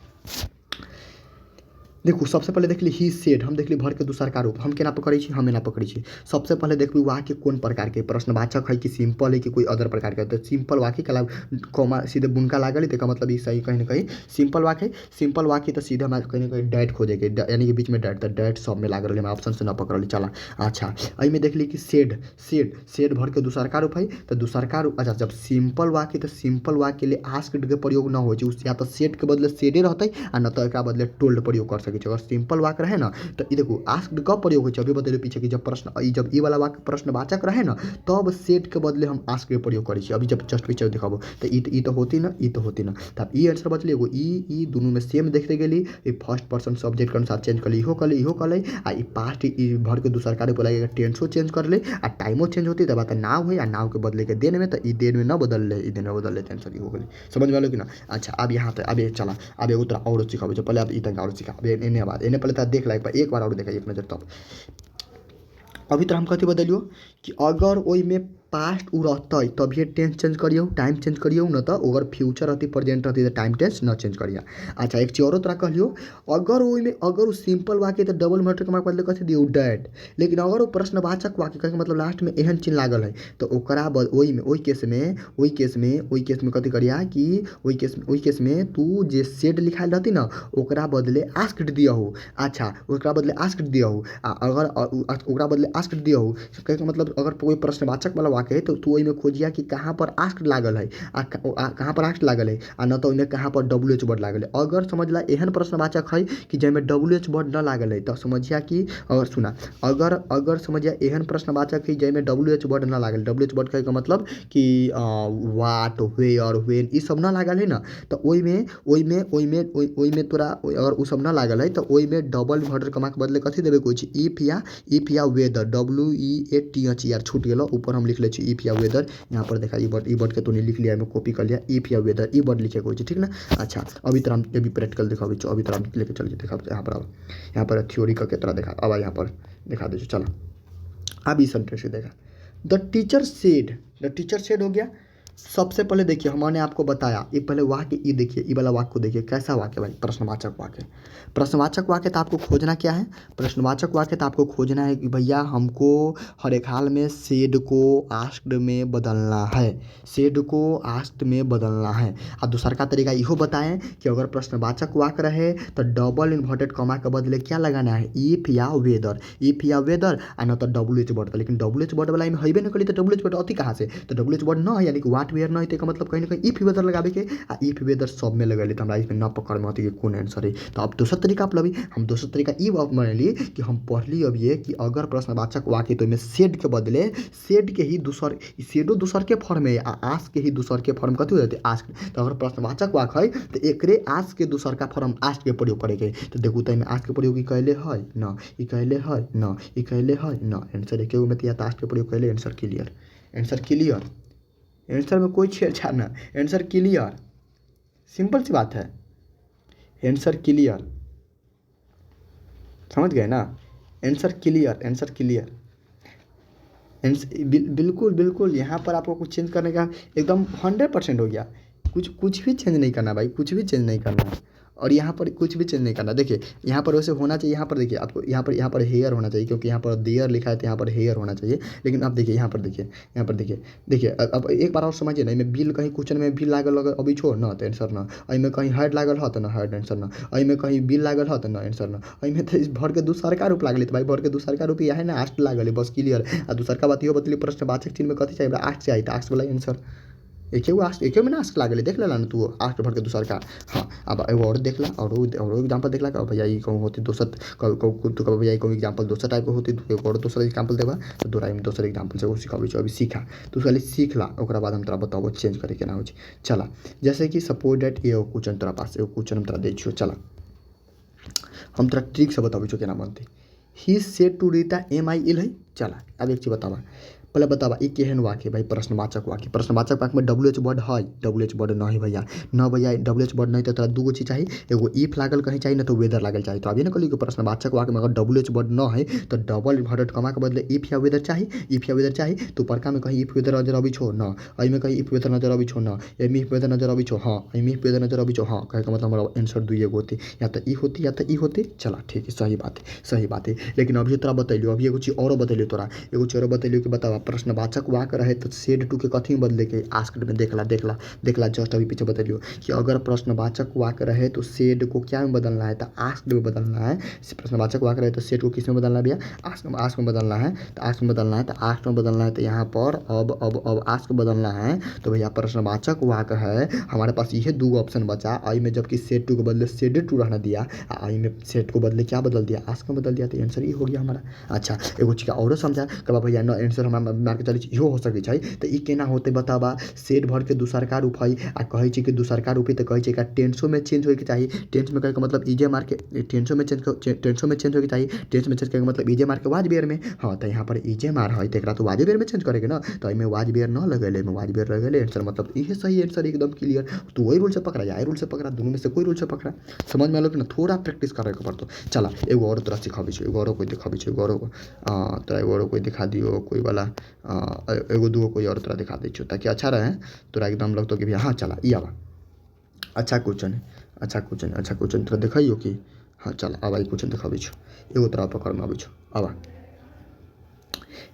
देखो सबसे पहले देख ली ही सेड, हम देख ली भर के दूसर का रूप, हम केना पकड़ी छी, हम एना पकड़ी छी। सबसे पहले देखबी वाक्य कौन प्रकार के प्रश्नवाचक है कि सिंपल है कि कोई अदर प्रकार के। तो सिंपल वाक्य कला कॉमा सीधे बुनका लागल, तो मतलब ये सही कहीं ना कहीं सिंपल वाक्य। सिंपल वाक्य तो सीधे हमारे कहीं ना कहीं डैट खोजेगे, यानी कि बीच में डैट, तो डैट सब में लागल है, ऑप्शन से ना पकड़ चला। अच्छा अई में देख ली कि सेड सेड सेड भर के दूसर का रूप है, तो दूसर का रूप। अच्छा जब सिंपल वाक्य, तो सिंपल वाक्य के लिए आस्क्ड के प्रयोग ना हो, या तो सेड के बदले सेडे रहते आ न तो एक बदले टोल्ड प्रयोग कर सके। अगर सिंपल वाक्य रहे ना, तो ये देखो आस्क्ड कब प्रयोग हो, अभी बतेले पीछे कि जब प्रश्न जब ई वाला वाक्य प्रश्नवाचक रहे ना, तब सेट के बदले हम आस्क के प्रयोग करी। अभी जब जस्ट पीछे दिखाबो तो ई तो होती ना, ई तो होती ना। तब ई आंसर बचले एगो ई दोनों में सेम देखते गेली। ई फर्स्ट पर्सन सब्जेक्ट के अनुसार चेंज कर ली, इहो कर ले आ ई पास्ट ई भर के दूसर कार्य को लगेगा टेंसो चेंज कर ले आ टाइमो चेंज होती। तब बात नाव है, आ नाव के बदले के देन में, तो ई देन में ना बदल ले, ई देन में बदल ले, आंसर हो गई। समझ में आलो कि ना। अच्छा अब यहाँ तो अब चला, अब एगो तोरा और सिखाबे, पहले अब ई तक और सिखा, अब एने बाद एने पहले देख ला एक बार और देखा एक नजर। तब अभी तो हम कथी बदलियो कि अगर ओई में पास्ट उ रहते तभी टेंस चेंज करियो, टाइम चेंज करियो, न तो अगर फ्यूचर रहती प्रेजेंट रहती तो टाइम टेंस न चेंज करिया। अच्छा एक चीज और तोरा कहलियो, अगर ओई में अगर सिंपल वाक्य तो डबल मैटर के मार्क बदले कथी दियो डैट। लेकिन अगर वो प्रश्नवाचक वाक्य कहे मतलब लास्ट में एहन चिन्ह लागल है, तो ओकरा ओई केस में कथी करिया कि ओई केस में तू जे सेड लिखाइल रहती ना, ओकरा बदले आस्क्ड दिया हो। अच्छा ओकरा बदले आस्क्ड दिया हो, अगर ओकरा बदले आस्क्ड दिया हो, कहे का मतलब अगर कोई प्रश्नवाचक वाला है तो तू में खोजिया कि कहाँ पर आस्क्ड लागल है, कहाँ पर आस्क्ड लागल है, आ न तो उन्हें कहाँ पर WH वर्ड लागल है। अगर समझ ला एहन प्रश्नवाचक है कि जैमें WH वर्ड न लागल है, तो समझिया कि अगर सुना अगर समझिया एहन प्रश्नवाचक है जैमें WH वर्ड न लागल, WH वर्ड कहे का मतलब कि वाट वेयर व्हेन ई सब न लागल है ना, तो ओई में तोरा अगर उ सब न लागल है, तो ओई में डबल वर्ड कमा के बदले कथी देवे कोई इफ या वेदर, WEATHER छूट गेलो, ऊपर हम लिख ले इफ या वेदर। यहाँ पर देखा ई वर्ड के तूने लिख लिया, मैं कॉपी कर लिया, इफ या वेदर ई वर्ड लिखे कोई, ठीक ना। अच्छा अभी तरह हम अभी प्रैक्टिकल देखा, अभी तरह हम लेके चलिए देखा यहाँ पर। यहाँ पर थ्योरी का तरह देखा, अब यहाँ पर दिखा दीजिए। चलो अब इस सेंटेंस से देखा, द टीचर सेड हो गया। सबसे पहले देखिए हमने आपको बताया, ये पहले वाक्य ये देखिए, ये वाला वाक्य को देखिए कैसा वाक्य भाई, प्रश्नवाचक वाक्य। प्रश्नवाचक वाक्य तो आपको खोजना क्या है, प्रश्नवाचक वाक्य तो आपको खोजना है कि भैया हमको हर एक हाल में सेड को आस्क्ड में बदलना है, सेड को आस्क्ड में बदलना है। और दूसरा का तरीका इहो बताएं कि अगर प्रश्नवाचक वाक्य रहे तो डबल इन्वर्टेड कॉमा के बदले क्या लगाना है, इफ या वेदर आ न तो WH वर्ड। लेकिन WH वर्ड वाला में हईबे न करी, तो WH वर्ड अति कहाँ से, तो WH वर्ड न है, यानी कि वाट वेयर न है, तो मतलब कहीं ना कहीं इफ वेदर लगावे के आ इफ वेदर सब में लगे, तो हमरा इसमें न पकड़ में आती कि कौन आंसर है। तो अब दूसरा तरीका अपनाबी, हम दूसरा तरीका ई मान ली कि हम पढ़ली अब ये कि अगर प्रश्नवाचक वाक्य तो में सेड के बदले सेड के ही दूसर, सेडो दूसर के फॉर्म है, आस्क के ही दूसर के फॉर्म कथी हो जाते आस्क। तो अगर प्रश्नवाचक वाक्य है तो एकरे आस्क के दूसर का फॉर्म आस्क के प्रयोग करेंगे। तो देखो तो में आस्क के प्रयोग ई कहले है न, ई कहले है न, ई कहले है न, आंसर एक में तो या आस्क के प्रयोग कहले, answer clear, answer clear, answer में कोई छेड़छाड़ ना, आंसर क्लियर, सिंपल सी बात है, आंसर क्लियर, समझ गए ना, आंसर क्लियर, आंसर क्लियर। बिल्कुल बिल्कुल, यहाँ पर आपको कुछ चेंज करने का एकदम 100% हो गया। कुछ भी चेंज नहीं करना भाई, कुछ भी चेंज नहीं करना है। और यहाँ पर कुछ भी चेंज नहीं करना। देखिए यहाँ पर वैसे होना चाहिए, यहाँ पर देखिए आपको यहाँ पर हेयर होना चाहिए, क्योंकि यहाँ पर देयर लिखा है तो यहाँ पर हेयर होना चाहिए। लेकिन अब देखिए यहाँ पर देखिए, यहाँ पर देखिए, देखिए अब एक बार और समझिए ना, एहिमे बिल कहीं क्वेश्चन में बिल लागल अगर अभी छोड़ ना तो आंसर ना, एहिमे कहीं हेड लागल ह तो ना हेड आंसर ना, एहिमे कहीं बिल लागल ह तो ना आंसर ना, एहिमे तो भर के दूसरका रूप लागल तो भाई भर के दूसरका रूप यह है ना, आस्ट लागल है, बस क्लियर। आ दूसरका बात इहो बतली, प्रश्नवाचक चिन्ह में कथी चाहिए, आस्ट चाहिए, तो आस्ट वाला आंसर एके में ना आस्क लागल देख लेला ना तू, आस्ट भर के दूसर का। हाँ अब एगो और देखला, और एग्जाम्पल देखला का भैया ये कहूँ होती दोसर, तू कह भैया कहूँ एग्जाम्पल दोसर टाइप के होती, तू एगो और दोसर एग्जाम्पल देबा तो तोरा में दोसर एग्जाम्पल से सिखाबे अभी सीखा, तू खाली सीख ला, ओकरा बाद हम तोरा बताबो चेंज करे केना हो। चला जैसे कि सपोज डेट एगो क्वेश्चन तोरा पास, एगो क्वेश्चन हम तोरा दै छियो, चला हम तोरा ट्रिक से बताबै छो केना बनते। He said to Rita MI इल है। चला अब एक चीज बतावा, पहले बतावा ये केहन वाक्य भाई, प्रश्नवाचक वाक्य। प्रश्नवाचक वाक्य में WH वर्ड है, WH वर्ड नहीं भैया, न भैया WH वर्ड नहीं तो तोरा दूगो चीज चाहिए, एगो इफ लागल कहीं चाहिए ना तो वेदर लागल चाहिए। तो अभी ना कहली कि प्रश्नवाचक वाक्य में अगर WH वर्ड न है तो डबल इन्वर्टेड कमा के बदले इफ या वेदर चाहिए, इफ या वेदर चाहिए। तो पड़का में कहीं इफ वेदर नजर अभी छो ना, अई में कहीं इफ वेदर नजर अभी छो ना, एमी इफ वेदर नजर अभी छो हाँ, एमी इफ वेदर नजर अभी छो हाँ, कहे का मतलब हमारा आंसर दुइए गो होती, या तो ई होती या तो ई होती। चला ठीक है, सही बात है, सही बात है। लेकिन अभी तोरा बतैलियो, अभी एगो चीज और बतैलियो तोरा, एगो चीज और बतैलियो कि बतावा प्रश्नवाचक वाक्य रहे तो सेड टू के कथी में बदले के, आस्क्ड में। देखला जस्ट अभी पीछे बतैलियो कि अगर प्रश्नवाचक वाक्य रहे तो सेड को क्या में बदलना है, तो आस्क्ड में बदलना है। प्रश्नवाचक वाक्य रहे तो सेड को किस में बदलना है भैया, आस्क में बदलना है। तो आस्क में बदलना है, तो आस्क में बदलना है, तो यहाँ पर अब आस्क बदलना है। तो भैया प्रश्नवाचक वाक्य है हमारे पास, यह दो ऑप्शन बचा, आई में जबकि सेड टू के बदले सेडेड टू रहना दिया, आई में सेड को बदले क्या बदल दिया, आस्क में बदल दिया, तो आंसर ये हो गया हमारा। अच्छा एगो चीज और समझा कब भैया ना, आंसर हमारा मार के चली इहो हो सकै छै। तो ई केना होते बताबा, सेड भर के दूसरका रूप है आ कहे छै कि दूसरका रूप है, तो कहे छै का टेंसो में चेंज होए के चाहिए। टेंस में कहे का मतलब इजे मार के टेंसो में चेंज होए के चाहिए, टेंस में चेंज करे का मतलब इजे मार के वाज बेर में। हाँ तो यहाँ पर इजे मार है तो एकरा तो वाज बेर में चेंज करे के ना, तो एमे वाज बेर न लगेले, एमे वाज बेर लगेले, आंसर मतलब इहे सही आंसर एकदम क्लियर। तो वही रूल से पकड़ा या रूल से पकड़ा, दोनों में से कोई रूल से पकड़ा, समझ में आलो कि ना, थोड़ा प्रैक्टिस करे के पड़तो। चला एगो और तोरा सिखाबै छै, एगो और कोई दिखाबै छै, एगो और तोरा एगो और कोई दिखा दियो कोई वाला, एगो दूगो कोई और तोरा दिखा दै छियो ताकि अच्छा रहे, तोरा एकदम लगतो कि भैया हाँ चला ई आवा अच्छा क्वेश्चन है, अच्छा क्वेश्चन, अच्छा क्वेश्चन तोरा देखियो कि हाँ चल आवा ई क्वेश्चन दिखाबै छो, एगो तोरा पकड़ में आबै छो, आवा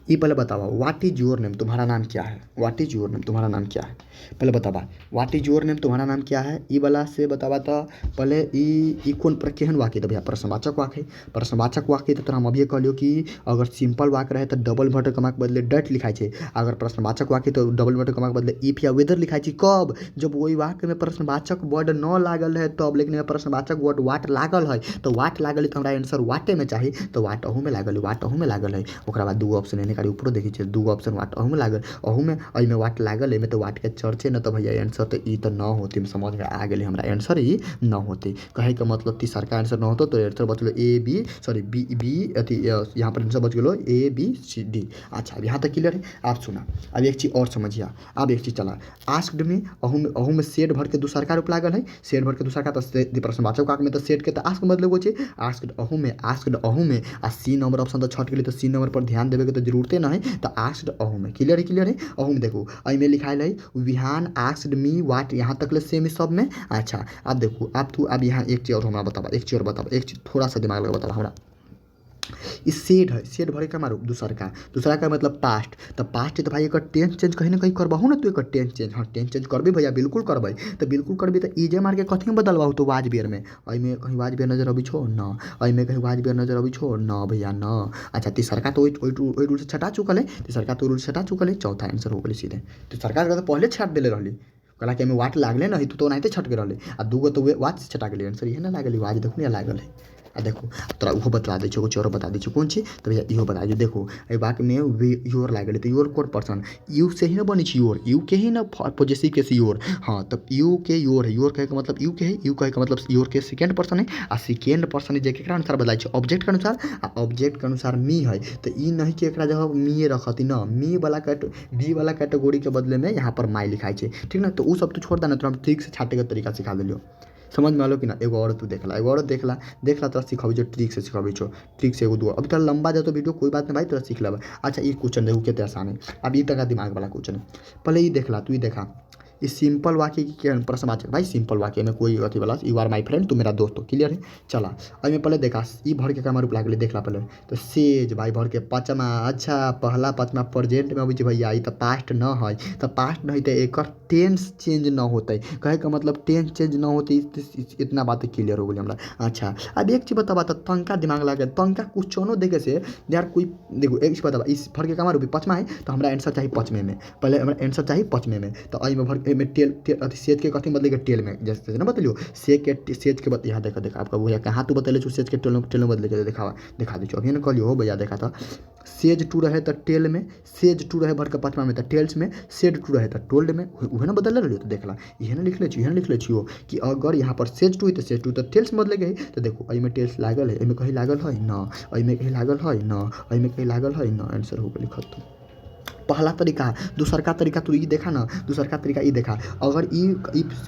ये पहले बतावा व्हाट इज योर नेम, तुम्हारा नाम क्या है, व्हाट इज योर नेम, तुम्हारा नाम क्या है, पहले बतावा व्हाट इज योर नेम, तुम्हारा नाम क्या है। ई वाला से बतावा तो पहले ई कौन पर केहन वाक्य, तो भैया प्रश्नवाचक वाक्य, प्रश्नवाचक वाक्य तो तोरा हम अभी कहलियो कि अगर सिंपल वाक्य रहे तो डबल इन्वर्टेड कमा के बदले डट लिखाई छै, अगर प्रश्नवाचक वाक्य तो डबल इन्वर्टेड कमा के बदले इफ या वेदर लिखाई छै। कब, जब वही वाक्य में प्रश्नवाचक वर्ड न लागल है तब, लेकिन प्रश्नवाचक वर्ड वाट लागल है, तो वाट लागल है तो हमारा आंसर वाटे में चाहिए, तो वाट अहू में लागल है, वाट अहू में लागल है। ओकरा बाद दूगो ऑप्शन एने कारी ऊपरो देखी छै, दूगो ऑप्शन वाट अहू में लागल, अहू में एहिमे वाट लागल, एहिमे तो वाट के चर्चे न, तो भैया आंसर तो ई तो न होती, समझ में आ गेले हमरा, आंसर ई न होती। कहे का मतलब तीसरका आंसर न होतो तो आंसर बच गेलो A B, sorry B B अथी, यहाँ पर आंसर बच गेलो ABCD। अच्छा अब यहाँ तक क्लियर है। आप सुना अब एक चीज़ और समझिए, अब एक चीज़ चला, आस्क्ड में अहू में सेड भर के दूसरका रूप लागल है, सेड भर के दूसरका तो प्रश्नवाचक वाक्य में तो सेड के तो आस्क बदले गो छै, आस्क्ड अहू में आ सी नंबर ऑप्शन तो छट गेलै, तो सी नंबर पर ध्यान देवे के तो जरूरते ना है, तो आस्क्ड अहू में क्लियर है। अहू में देखो एहिमे लिखाइल है विहान आस्क्ड मी वाट, यहाँ तक ले सेम है सब में। अच्छा अब देखो अब तू अब यहाँ एक चीज़ और हमरा बतावा, एक चीज़ और बतावा, एक चीज़ थोड़ा सा दिमाग लगा बतावा हमरा, ई सेड है, सेड भरे का मारो दूसरा का मतलब पास्ट, तो पास्ट तो भाई एक टेंस चेंज कहीं ना कहीं करबहू ना, तू एक टेंस चेंज, हाँ टेंस चेंज करबे भैया बिल्कुल करबे, तो बिल्कुल करबे तो इजे मार के कथी में बदलबाऊ, तो वाज बेर में, एहिमे कहीं वाज बेर नजर अभी छो ना, एहिमे कहीं वाज बेर नजर अभी छो ना भैया ना। अच्छा तीसरका तो ओई रूल से छटा चुकल है, तीसरका तो रूल से छटा चुकल है, चौथा आंसर हो गेलै सीधे। तीसरका तो पहले छाट देले रहली, कहला कि एमे वाट लागले नहीं, तू तो ओनाहिते छट के रहले, आ दूगो तो वाच से छटा गेलै, आंसर इहे ना लागल, वाज देखू ना लागल है। आ देखो तोरा उहो बता दै छौ, कुछ और बता दै छौ कौन चीज, तो भैया इहो बता दे, देखो एहि वाक्य में योर लागल है, तो योर कोन पर्सन, यू से ही ना बनी छै योर, यू के ही ना पॉजेसिव के योर, हाँ तो यू के योर है, योर कहे का मतलब यू के है, यू कहे का मतलब योर के सेकेंड पर्सन है, आ सेकेंड पर्सन है जे केकरा अनुसार बदलाई छै, ऑब्जेक्ट के अनुसार, आ ऑब्जेक्ट के अनुसार मी है, तो ई नहीं कि एकरा जगह मी रखती ना, मी वाला बी वाला कैटेगरी के बदले में यहाँ पर माई लिखाई छै, ठीक ना। तो उ सब तो छोड़ देना, तो हम ठीक से छाटे का तरीका सिखा देलियो। समझ में आलो कि ना। एगो और तू देखला तोरा सिखाबी जो ट्रिक से सिखाबी छो, ट्रिक से एगो दो। अभी तोरा लंबा जातो वीडियो कोई बात नहीं भाई, तोरा सीख लेबा। अच्छा ये क्वेश्चन देखो कितने आसान है। अब ई तक दिमाग वाला क्वेश्चन है। पहले ये देखला तू, ये देखा इस सिंपल वाक्य की क्या प्रश्नवाचक भाई, सिंपल वाक्य में कोई अथी वाला यू आर माई फ्रेंड, तू मेरा दोस्त हो, क्लियर है। चला अभी पहले देखा ई भर के काम रूप लागले, देखला पहले तो सेज भाई भर के पचमा। अच्छा पहला पचमा प्रेजेंट में अभी भैया ई तो पास्ट न है, तो पास्ट नहीं तो एक टेंस चेंज न होते, कहे का मतलब टेंस चेंज न होते, इतना बात क्लियर हो गई हमरा। अच्छा अब एक चीज बताबा, तो तंका दिमाग लगा, तंका कुछ चोनो देखे से यार कोई देखो एक चीज बताबा, इस भर के काम रूप पचमा है तो हमारा आंसर चाहिए पचमे में, पहले हमारा आंसर चाहिए पचमे में। तो आई में भर में टेल अथी सेज के कथी बदले के टेल में, जैसे ना बतलियो सेज के यहाँ देखा आपका भैया कहाँ तू बतले सेज के टेल में बदले के दिखा दे अभी ना कहलियो हो भैया देखा था। सेज टू रहे तो टेल में, सेज टू रहे भर के पचमा में तो टेल्स में, सेड टू रहे तो टोल्ड में, वह ना बदल रही हो। तो देखला यह ना लिख ले छियो कि अगर यहाँ पर सेज टू तो सेज टू तो टेल्स में बदले गई। तो देखो अई में टेल्स लागल है, एमें कहीं लागल है ना, अई में कहीं लागल है ना, अई में कहीं लागल है ना, आंसर हो गया खत्म। पहला तरीका। दूसर का तरीका तू ये देखा ना, दूसर का तरीका ये देखा, अगर ई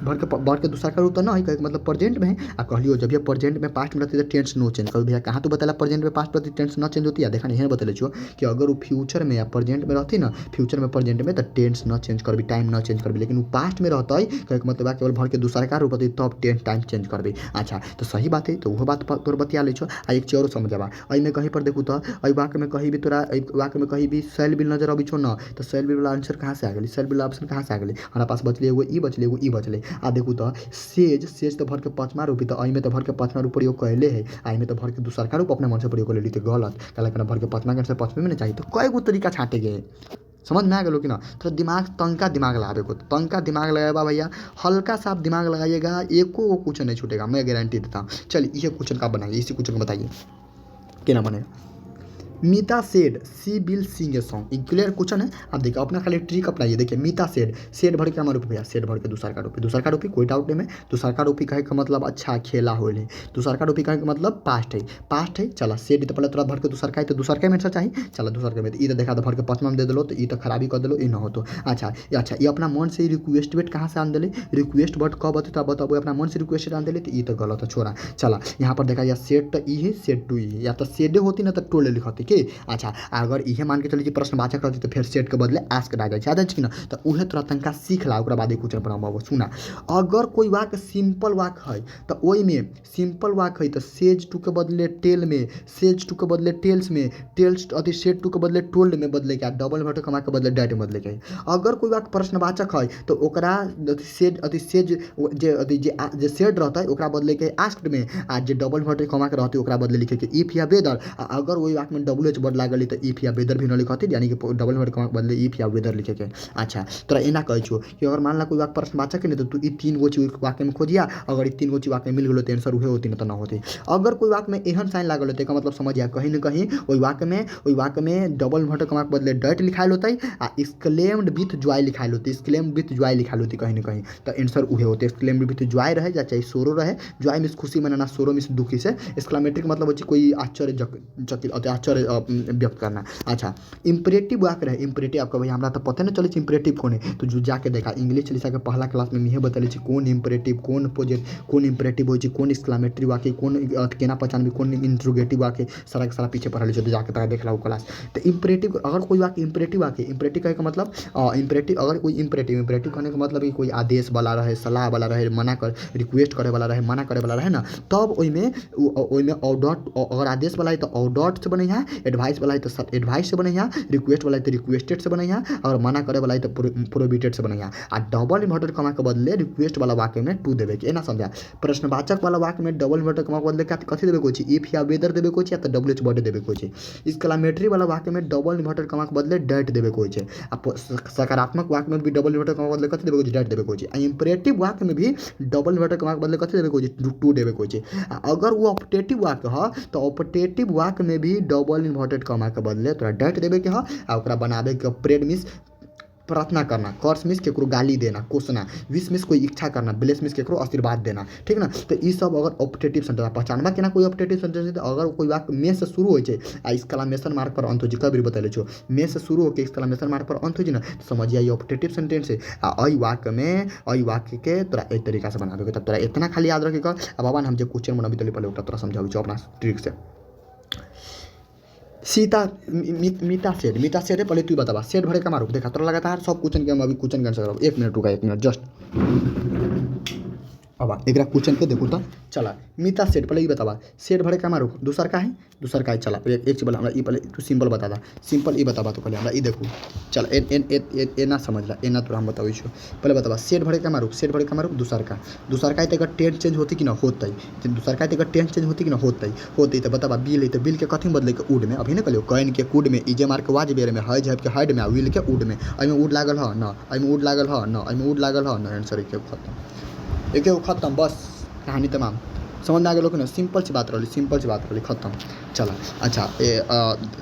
भर के दूसर का रूप तो ना है, मतलब प्रेजेंट में है आ कहलियो जब ये प्रेजेंट में पास्ट में रहती है टेंस नो चेंज कर भैया, कहाँ तू बताला प्रेजेंट में पास्ट रहती टेंस न चेंज होती है। देखा नहीं बतले छो कि अगर वो फ्यूचर में या प्रेजेंट में रहती ना, फ्यूचर में प्रेजेंट में तो टेंस न चेंज करबी, टाइम न चेंज करबी, लेकिन वो पास्ट में रहता है कहे मतलब केवल भर के दूसर का रूप होती तब टाइम चेंज करबी। अच्छा तो सही बात है, तो वह बात तोर बतिया ले छो। आ एक चीज और समझावा, अई में कहीं पर देखू तो अई वाक्य में कहीं भी तोरा वाक्य में कहीं भी सेल बिल नजर अभी छो ना, तो सेल बिल आंसर कहाँ से आ गई, सेल बिल ऑप्शन कहाँ से आ गई, हमारा पास बचले एगो ई बचले एगो ई बचले। आ देखू तो सेज तो भर के पचमा रूपी, तो आई में तो भर के पचमा रूप प्रयोग कहले है, आई में तो भर के दूसर का रूप अपने मन से प्रयोग कर ली, तो गलत कहला भर के पचमा के आंसर पचमे में नहीं चाहिए। तो कई गो तरीका छाटे गए, समझ में आ गया कि ना। तो दिमाग तंका दिमाग लगावे को, तंका दिमाग लगाएगा भैया, हल्का सा आप दिमाग लगाइएगा, एको वो क्वेश्चन नहीं छूटेगा, मैं गारंटी देता हूँ। चलिए ये क्वेश्चन का बनाइए, इसी क्वेश्चन को बताइए क्या बनेगा। Meeta said she will sing a song, clear question है। आप देखिए अपना खाली ट्रिक अपनाइए। देखिए मीता सेड भर के हमारे रूप भैया, सेड भर के दूसर का रूपी कोई डाउट नहीं में, दूसर का रूपी कहे का मतलब अच्छा खेला हो, दूसर का रूपी कहे का मतलब पास्ट है। चला सेड तो पहले तोरा भर के दूसर का है, तो दूसर का में आंसर चाहिए। चला दूसर के में ई तो देखा तो भर के पचमा में दे दिलो, तो ई तो खराबी कर दिलो, ई न हो तो अच्छा ये अपना मन से रिक्वेस्ट वेट कहाँ से आन दिले, रिक्वेस्ट वर्ड कब होते तब बताओ, अपना मन से रिक्वेस्ट आन दिले, तो ई तो गलत है छोड़ा। चला यहाँ पर देखा या सेड तो ई है, सेड टू ई है, या तो सेडे होती ना तो टोले लिखती के। अच्छा अगर इहे मान के चलिए कि प्रश्नवाचक रहती तो फिर सेट के बदले आस्क आ जाए याद कि ना, तो उहे तोरा तनका सीख ला, ओकरा बाद क्वेश्चन बनाबो। सुना अगर कोई वाक्य सिंपल वाक्य है तो ओई में सिंपल वाक्य है तो सेज टू के बदले टेल में, सेज टू के बदले टेल्स में, टेल्स अति सेड टू के बदले टोल्ड में बदले के, डबल इन्वर्टेड कमा के बदले डैट में बदले के। अगर कोई वाक्य प्रश्नवाचक है तो ओकरा सेज अति सेज जे सेड रहता है ओकरा बदले के आस्क्ड में, आ जे डबल इन्वर्टेड कमा के रहती है ओकरा बदले लिखे के इफ या वेदर। अगर वही वाक्य में डब्ल्यू एच वर्ड लागल तो इफ या वेदर भी न लिखती, यानी कि डबल वर्ड के बदले इफ या वेदर लिखे के। अच्छा तोरा एना कह छो कि अगर मान ला कोई वाक्य प्रश्नवाचक नहीं तो तू ई तीन गो चीज वाक्य में खोजिया, अगर ई तीन गो चीज वाक्य में मिल गलो तो आंसर उहे होती ना तो ना होती। अगर कोई वाक्य में एहन साइन लागल होते का मतलब समझिया कहीं न कहीं वही वाक्य में डबल वर्ड के बदले डट लिखाइल होता है आ एक्सक्लेम्ड विथ जॉय लिखाइल होती, एक्सक्लेम्ड विथ जॉय लिखाइल होती कहीं न कहीं, तो आंसर उहे होते। एक्सक्लेम्ड विथ जॉय रहे या चाहे सोरो रहे, जॉय मीन्स खुशी मनाना, सोरो मीन्स दुखी से, एक्सक्लेमेटरी मतलब होची कोई आश्चर्य व्यक्त करना। अच्छा इंपरेटिव वाक्य रहे, इंपरेटिव आपका भैया हमरा तो पता नहीं चले इंपरेटिव कौन है, तो जो जाके देखा इंग्लिश चलिसा के पहला क्लास में मुझे बतले कौन इंपरेटिव कौन पोजेट कौन इंपरेटिव हो, कौन एक्सक्लेमेटरी वाक्य कौन केना पहचान कौन इंट्रोगेटिव वाक्य सारा के सारा पीछे पढ़ा तो जाके तक देख ला क्लास। तो इंपरेटिव अगर कोई वाक्य इंपरेटिव कहे का मतलब इंपरेटिव, अगर कोई इंपरेटिव कहने का मतलब कोई आदेश वाला रहे, सलाह वाला रहे, मना कर रिक्वेस्ट करे वाला रहे, मना करे वाला रहे ना, तब ओइमे ऑडॉट, अगर आदेश वाला है तो ऑडॉट से बने है, एडवाइस वाला है तो एडवाइस से बने यहाँ, रिक्वेस्ट वाला है तो रिक्वेस्टेड से बने यहाँ, और मना करे वाला है तो प्रोहिबिटेड से बने यहाँ। आ डबल इन्वर्टेड कमा के बदले रिक्वेस्ट वाला वाक्य में टू देवे के ना समझा। प्रश्नवाचक वाला वाक्य में डबल इन्वर्टेड कमा के बदले कथी देवे को इफ या वेदर देवे को या तो डब्ल्यू एच वर्ड देवे को। एक्सक्लेमेटरी वाला वाक्य में डबल इन्वर्टेड कमा के बदले डैट देवे को। सकारात्मक वाक्य में भी डबल इन्वर्टेड कमा के बदले कथी देवे को डैट देवे को। इंपरेटिव वाक्य में भी डबल इन्वर्टेड कमा के बदले कथी देवे को टू देवे को। अगर वो ऑप्टेटिव वाक्य है तो ऑप्टेटिव वाक्य में भी डबल इन्वर्टेड कमा के बदले तोरा डैट देवे के है, ओकरा बनावे के प्रेड मीन्स प्रार्थना करना, कर्स मीन्स केकरो गाली देना, कोसना, विश मीन्स कोई इच्छा करना, ब्लेस मीन्स केकरो आशीर्वाद देना, ठीक ना। तो ई सब अगर ऑप्टेटिव सेंटेंस पहचानबा केना कोई ऑप्टेटिव सेंटेंस है, अगर कोई वाक्य में से शुरू होय छै आ एक्सक्लेमेशन मार्क पर अंत हो छै, कभी बतैले छो में से शुरू होके एक्सक्लेमेशन मार्क पर अंत हो छै ना, तो समझिए ये ऑप्टेटिव सेंटेंस है। आ अई वाक्य के तोरा एक तरीका से बनाबे के, तब तोरा इतना खाली याद रखे का। अब बाबा हम जे क्वेश्चन बनाबी तले पहले ओकरा तोरा समझाबै छौ अपना ट्रिक से। सीता मीता सेड है, पहले तू बतावा सेड भरे का मारूफ देखा तोरा लगातार सब क्वेश्चन के हम अभी क्वेश्चन कर सकब। 1 मिनट रुका, 1 मिनट जस्ट। अब एकरा क्वेश्चन के देखो तो चला मीता सेड पहले ये बतावा सेड भरे का मारूफ दूसर का है चला एक चीज बोला हमरा ई पहले तू सिंपल बता दा, सिंपल ई बतावा तो पहले हमरा ई देखो चल एना समझ ला, एना तो हम बताबै छो पहले बतावा सेड भरे का मारूफ दूसर का तक टेंस चेंज होती कि ना होतै, दूसर का तक टेंस चेंज होती कि ना होतै तो बतावा बिल है तो बिल के कथी में बदले के उड में, अभी ना कहलियो कैन के कुड में, इजे मार के वाज बेर में, है झप के हेड में, विल के उड में, अइ में उड लागल ह न, अइ में उड लागल ह न, अइ में उड लागल ह न, आंसर के खत्म, एक खत्म, बस कहानी तमाम। समझ में आ गया ना, सिंपल सी बात रही खत्म। चला अच्छा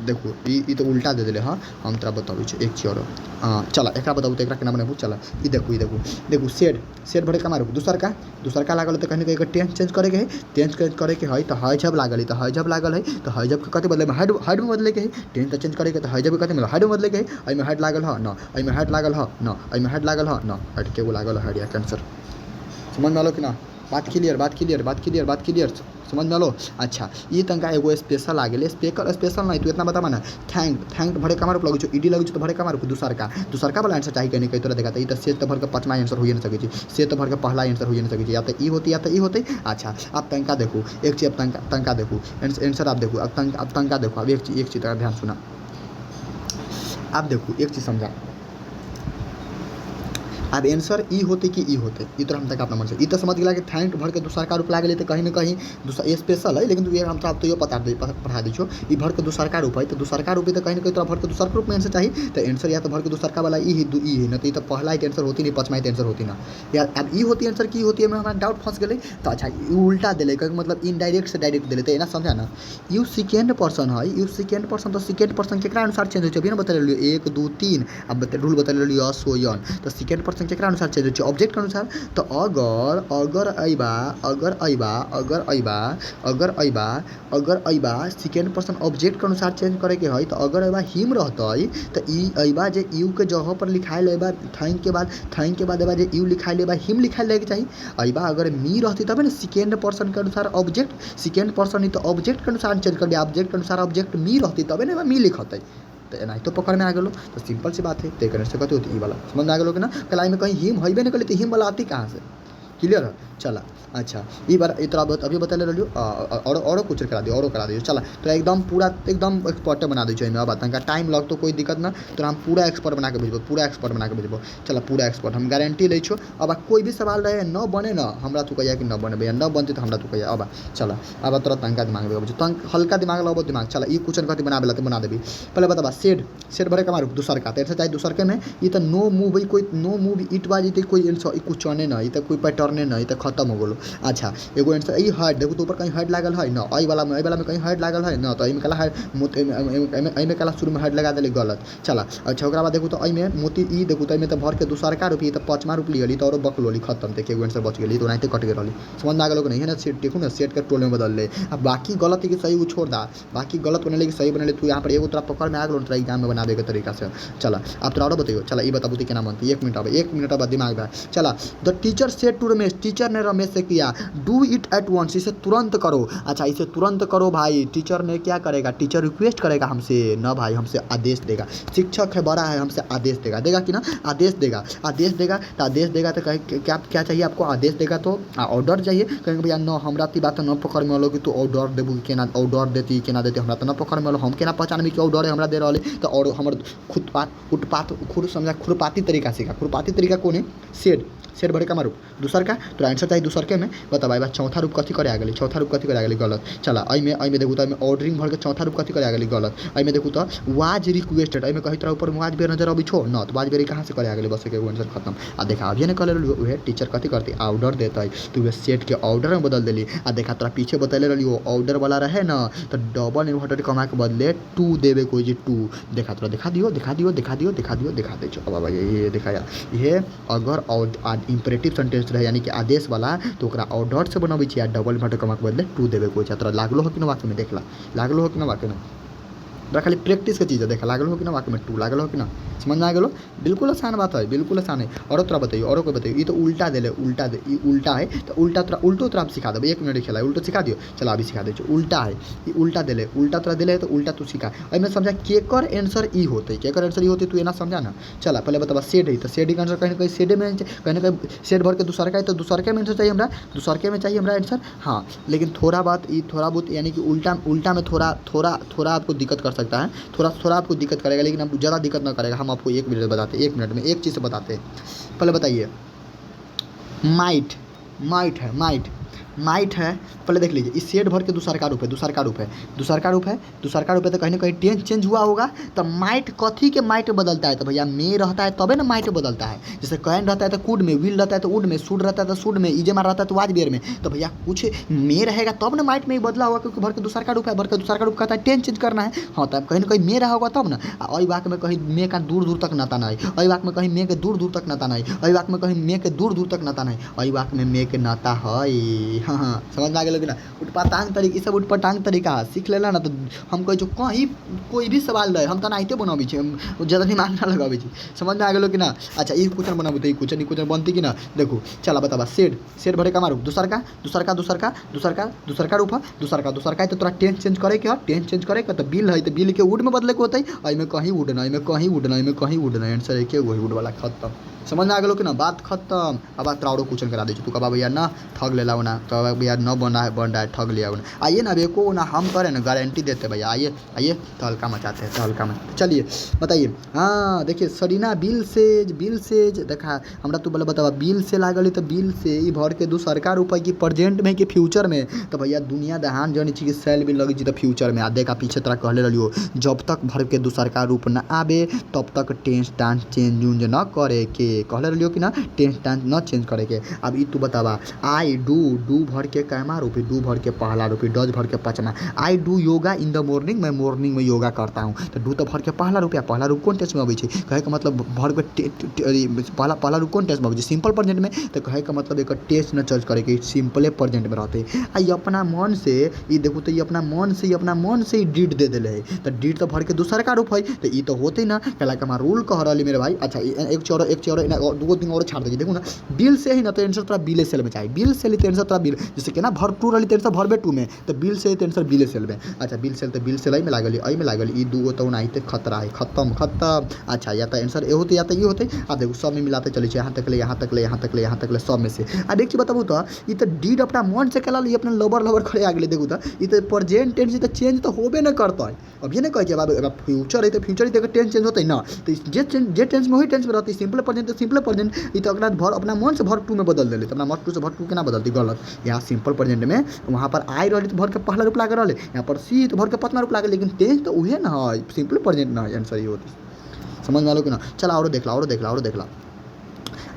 देखो ई तो उल्टा दे दिले। हाँ हम तोरा बताबै छी एक चीज और चला एकरा बताबू तो एकरा केना बनाबू। चला ई देखू सेड भरे का मारू दूसर का लागल तो कहने के टेंस चेंज करे के है, टेंस चेंज करे के है तो है जब लागल है तो है जब के कथि बदले में हेड में बदले के है, टेंस चेंज करे के तो है जब के कथि में हेड में बदले के है, अइ में हेड लागल ह न, अइ में हेड लागल ह न, अइ में हेड लागल ह न, हेड के वो लागल हेड या कैंसर। समझ में आलो कि ना, बात क्लियर समझ में आलो। अच्छा ये तनका एगो स्पेशल आ गेल, स्पेशल नहीं तू इतना बतावा ना, थैंक भरे का मारूफ लगै छौ, ईडी लगै छौ तो भरे का मारूफ दूसर का वाला आंसर चाहिए कहीं तोरा देखा। ई तो से तो भर के पांचवा आंसर होइए नहीं सकै छै, से तो भर के पहला आंसर होइए नहीं सकै छै, या तो ई होतै। अच्छा अब तनका देखू एक चीज, अब तनका देखू आंसर आप देखू, अब तनका देखो, अब एक चीज ध्यान सुना, आप देखू एक चीज समझा। अब आंसर ई होते कि ई होते, ई तो हम तक अपना मन से ई तो समझ गया कि थैंक भर के दूसर का रूप लागे तो कहीं ना कहीं दूसरा स्पेशल है, लेकिन ये हम तो यो पढ़ा दी छो ई भर के दूसर का रूप है, तो दूसर का रूप है तो कहीं ना कहीं तोरा भर के दूसर का रूप में आंसर चाहिए, तो आंसर या तो भर के दूसर का वाला ई है ना, तो ये तो पहला ही आंसर होती नहीं, पांचवा ही आंसर होती ना यार। अब ई होती आंसर की होती है, हमारा डाउट फंस गए। तो अच्छा उल्टा दिले मतलब इनडायरेक्ट से डायरेक्ट दिले, तो एना समझा ना यू सेकेंड पर्सन है, यू सेकेंड पर्सन तो सेकेंड पर्सन केकरा अनुसार चेंज हो छै, अभी ना बता लियो 1 2 3 अब रूल बता लियो यस हो यन, तो सेकेंड पर्सन केकरा अनुसार चेंज ऑब्जेक्ट के अनुसार। तो अगर अइबा सेकेंड पर्सन ऑब्जेक्ट के अनुसार चेंज करे के है, तो अगर अइबा हिम रहतै तो ई अइबा जे यू के जगह पर लिखाइल अइबा थैंक के बाद अइबा जे यू लिखाइल अइबा हिम लिखाइल रहे के चाहिए। अइबा अगर मी रहती तब ना सेकेंड पर्सन के अनुसार ऑब्जेक्ट, सेकेंड पर्सन ही तो ऑब्जेक्ट के अनुसार चेंज कर दिया, ऑब्जेक्ट के अनुसार ऑब्जेक्ट मी रहती तब ना मी लिखतै, तो एना तो पकड़ में आ गलो। तो सिंपल सी बात है, ते करने से कथी होती ई वाला समझ में आ गलो कि ना, कलाई में कहीं हिम हइबे नहीं करी तो हिम वाला आती कहाँ से, क्लियर है। चला अच्छा ई बार इतना अभी बता ले रही और कुछ करा दियो चला तो एकदम पूरा एकदम एक्सपर्ट बना दी चाहिए। अब तनका टाइम लग तो कोई दिक्कत ना, तो हम पूरा एक्सपर्ट बना के भेजबो, चला पूरा एक्सपर्ट हम गारंटी ले छो। अब कोई भी सवाल रहे न बने ना हमरा तू कहिया कि न बने भैया, न बनते तो हमरा तू कहिया। अब चला अब तोरा तनका दिमाग लगे तंग हल्का दिमाग लगो दिमाग। चला ई क्वेश्चन कथी बनाबे तो बना देबी। पहले बताबा सेड भरे का मारू दूसर का तेरे से चाहिए दूसर के में ई तो नो मूव कोई नो मूव इट बाजी कोई कुछ चने ना, ई तो कोई पैटर्न ना, ई तो खत्म हो गलो। अच्छा एगो आंसर ई हेड देखो तो ऊपर कहीं हेड लागल है ना, आई वाला में कहीं हेड लागल है ना, तो एमे कला हेड एमे कला शुरू में हेड लगा देले गलत। चला अच्छा ओकरा बाद देखो तो एमे मोती ई देखो तो एमे तो भर के दूसर का रूप, तो पांचवा रूप लियली तो और बकलोली खत्म, देखिए एगो आंसर बच गेली तो नहीं कट गेली। समझ में आ गेलो कि नहीं है ना, सेट देखो ना सेट के टोल में बदल ले। अब बाकी गलत है कि सही वो छोड़ दा, बाकी गलत बनेले कि सही बनेले, तू यहाँ पर एगो तोरा पकड़ में आ गेलो, तोरा एग्जाम में बनाबे के तरीका से। चला अब तोरा और बताइयो। चला ई बताबू केना बनती, 1 मिनट अब दिमाग में। चला the teacher said to Ramesh, teacher ने रमेश से किया डू इट एट वंस, इसे तुरंत करो। अच्छा इसे तुरंत करो भाई, टीचर ने क्या करेगा, टीचर रिक्वेस्ट करेगा हमसे ना भाई, हमसे आदेश देगा। शिक्षक है बड़ा है, हमसे आदेश देगा कि ना, आदेश देगा तो क्या चाहिए आपको, आदेश देगा तो ऑर्डर चाहिए। कहेंगे भैया न हमरा ती बात न पकड़ में लो कि तू ऑर्डर देबू केना, ऑर्डर देती केना देती हमरा तो न पकड़ में लो, हम केना पहचानबी कि ऑर्डर हमरा दे रहले। तो और हमर खुरपाती तरीका सीखा, खुरपाती तरीका कौन है, सेड भरे का मारू दूसर का तो आंसर चाहिए दूसर के में बता भाई बात चौथा रूप कथी करे आ गई चौथा रूप कथी करे आ गई गलत चला अई में देखू तो ऑर्डरिंग भर के चौथा रूप कथी करे आ गई गलत अई में देखू तो वाज रिक्वेस्टेड अई में कही तरह ऊपर वाज बेर नजर अभी छो न तो वाज बेर कहाँ से करे आ गई बस के आंसर खत्म आ देखा अभी ने कहले उहे टीचर कथी करती ऑर्डर देता है तो वे सेट के ऑर्डर में बदल देली आ देखा तोरा पीछे बतैले रही वो ऑर्डर वाला रहे ना तो डबल इन्वर्टर कमा के बदले 2 देवे कोई जी 2 देखा तोरा दिखा दियो दिखा दे अब बाबा ये देखा यार ये अगर इंपरेटिव सेंटेंस रहे यानी कि आदेश वाला तो ओकरा ऑर्डर से बनाबै छी आ डबल इन्वर्टर कमा के बदले 2 देवे कोई तोरा लागलो हो कि ना वाक्य में देखला लागलो हो कि ना वाक्य में बड़ा खाली प्रैक्टिस के चीज़ है देखा लागल हो कि ना वाक्य में 2 लागल हो कि ना समझ में आ गलो बिल्कुल आसान बात है बिल्कुल आसान है और तोरा बताइए और कोई बताइए ये तो उल्टा दे उल्टा है तो उल्टा तोरा उल्टो तोरा सिखा देबे 1 मिनट खेला उल्टो सिखा दियो चला अभी सिखा दे उल्टा है ये उल्टा दे उल्टा तोरा दे तो उल्टा तू सिखा में समझा केकर आंसर ई होते केकर आंसर ई होते तू एना समझा ना चला पहले बता सेड है तो सेड का आंसर कहीं ना कहीं सेड में कहीं ना कहीं सेड भर के दूसर का है तो दूसर के में आंसर चाहिए हमरा दूसर के में चाहिए हमरा आंसर हाँ लेकिन थोड़ा बहुत यानी कि उल्टा में थोड़ा आपको दिक्कत कर सकता है थोड़ा आपको दिक्कत करेगा लेकिन आपको ज़्यादा दिक्कत ना करेगा हम आपको 1 मिनट बताते हैं 1 मिनट में एक चीज़ से बताते हैं पहले बताइए माइट है पहले देख लीजिए इस सेट भर के दूसर का रूप है तो कहीं ना कहीं टेंस चेंज हुआ होगा तो माइट कथी के माइट बदलता है तो भैया मे रहता है तबे ना माइट बदलता है जैसे कैन रहता है तो कुड में विल रहता है तो वुड में शुड रहता है तो शुड में इजे मार रहता है तो वाज बेर में तो भैया कुछ मे रहेगा तब ना माइट में ही बदला होगा क्योंकि भर के दूसर का रूप है भर के दूसर का रूप कहता है टेंस चेंज करना है हाँ तब कहीं ना कहीं मे रहा होगा तब ना अई वाक्य में कहीं मे का दूर तक नाता नहीं अई वाक्य में कहीं मे के दूर तक नाता नहीं अई वाक्य में कहीं मे के दूर तक नाता नहीं अई वाक्य में मे के नाता है हाँ समझ में आ गया ना उठपटांग तरीका ये सब उठपटांग तरीका सीख लेला ना तो हम कहे कहीं कोई भी सवाल रहे हम तो नाइते बनाबी ज़्यादा दिमाग ना लगाबी समझ में आ गया कि ना अच्छा ये क्वेश्चन बनाबू तो क्वेश्चन बनती कि ना देखो चला बताबा सेड भरे का मारू दूसर का रूप है दूसर का तो तोरा टेंस चेंज करे के तो बिल है तो बिल के वुड में बदले के होते में कहीं वुड ना आंसर एक वुड वाला खत्म समझ में आ गया कि ना बात खत्म अब बात और क्वेश्चन करा दीजिए तू कबा भैया ना ठग ले लाओ ना तो भैया न बन रहा है ठग लिया ना आइए ना एको ना हम करें ना गारंटी देते भैया आइए तो हल्का मचाते हैं तो हल्का मचाते चलिए बताइए हाँ देखिए सरीना बिल सेज देखा हमरा तू बोले बतावा बिल से लागल तो बिल से ई भर के दूसर का रूप है कि प्रेजेंट में कि फ्यूचर में तो भैया दुनिया दहान जानी चाहिए कि सेल भी लगी जी तो फ्यूचर में आ देखा पीछे तरह कहले रहियो जब तक भर के दूसर का रूप ना आवे तब तक टेंस टांस चेंज उंज न करे के कहले रहियो कि ना टेंस टांस न चेंज करे के अब ई तू बतावा आई डू भर के कैमा रूपी डू भर के पहला रूपी डज भर के पचमा I do yoga in the morning मैं मॉर्निंग में योगा करता हूँ तो डू तो भर के पहला रूपया पहला रूप कौन टेंस में अबै छै कहे का मतलब भर के पहला रूप कौन टेंस में अबै छै सिंपल प्रेजेंट में तो कहे का मतलब एक टेंस न चेंज करे के सिंपले प्रेजेंट में रहते आ ये अपना मन से ये देखो तो ये अपना मन से ही डीड दे देले है तो डीड तो भर के दूसर का रूप है तो ये तो होते ना कहला का हमारा रूल कह रही मेरे भाई अच्छा एक चौर दो दिन और छाड़ दीजिए देखो ना बिल से ही ना तो आंसर तोरा बिले सेल में चाहिए बिल से ली तो आंसर तोरा बिल जैसे कि ना भर टू रही तो आंसर भरबे टू में तो बिल से तो आंसर बिले सेल में अच्छा बिल सेल तो बिल सेल में लागल ई दूगो तो नाइते खतरा है खत्म अच्छा या तो आंसर ये होते या तो ये होते आ देखो सब में मिलाते चले यहाँ तक ले सब में से आ देख बताबू तो ये तो डीड अपना मन से कला अपना लवर करे आ गए देखो तो ये तो प्रेजेंट टेंस तो चेंज तो होबे ना करता है अब ये ना कहे अब फ्यूचर है तो फ्यूचर ही टेंस चेंज होता है ना तो जे टेंस में वही टेंस में रहती है सिंपल प्रेजेंट तो सिंपल प्रेजेंट ये तो अगला भर अपना मन से भर टू में बदल देले तो अपना मत टू से भर टू के ना बदलती गलत यहाँ सिंपल प्रेजेंट में वहाँ पर आई रही तो भर के पहला रूप लागे रहे यहाँ पर सी तो भर के पतना रूप लागे लेकिन टेंस तो उहे ना है सिंपल प्रेजेंट ना है आंसर ये होती समझ में आ लो कि ना चला और देखला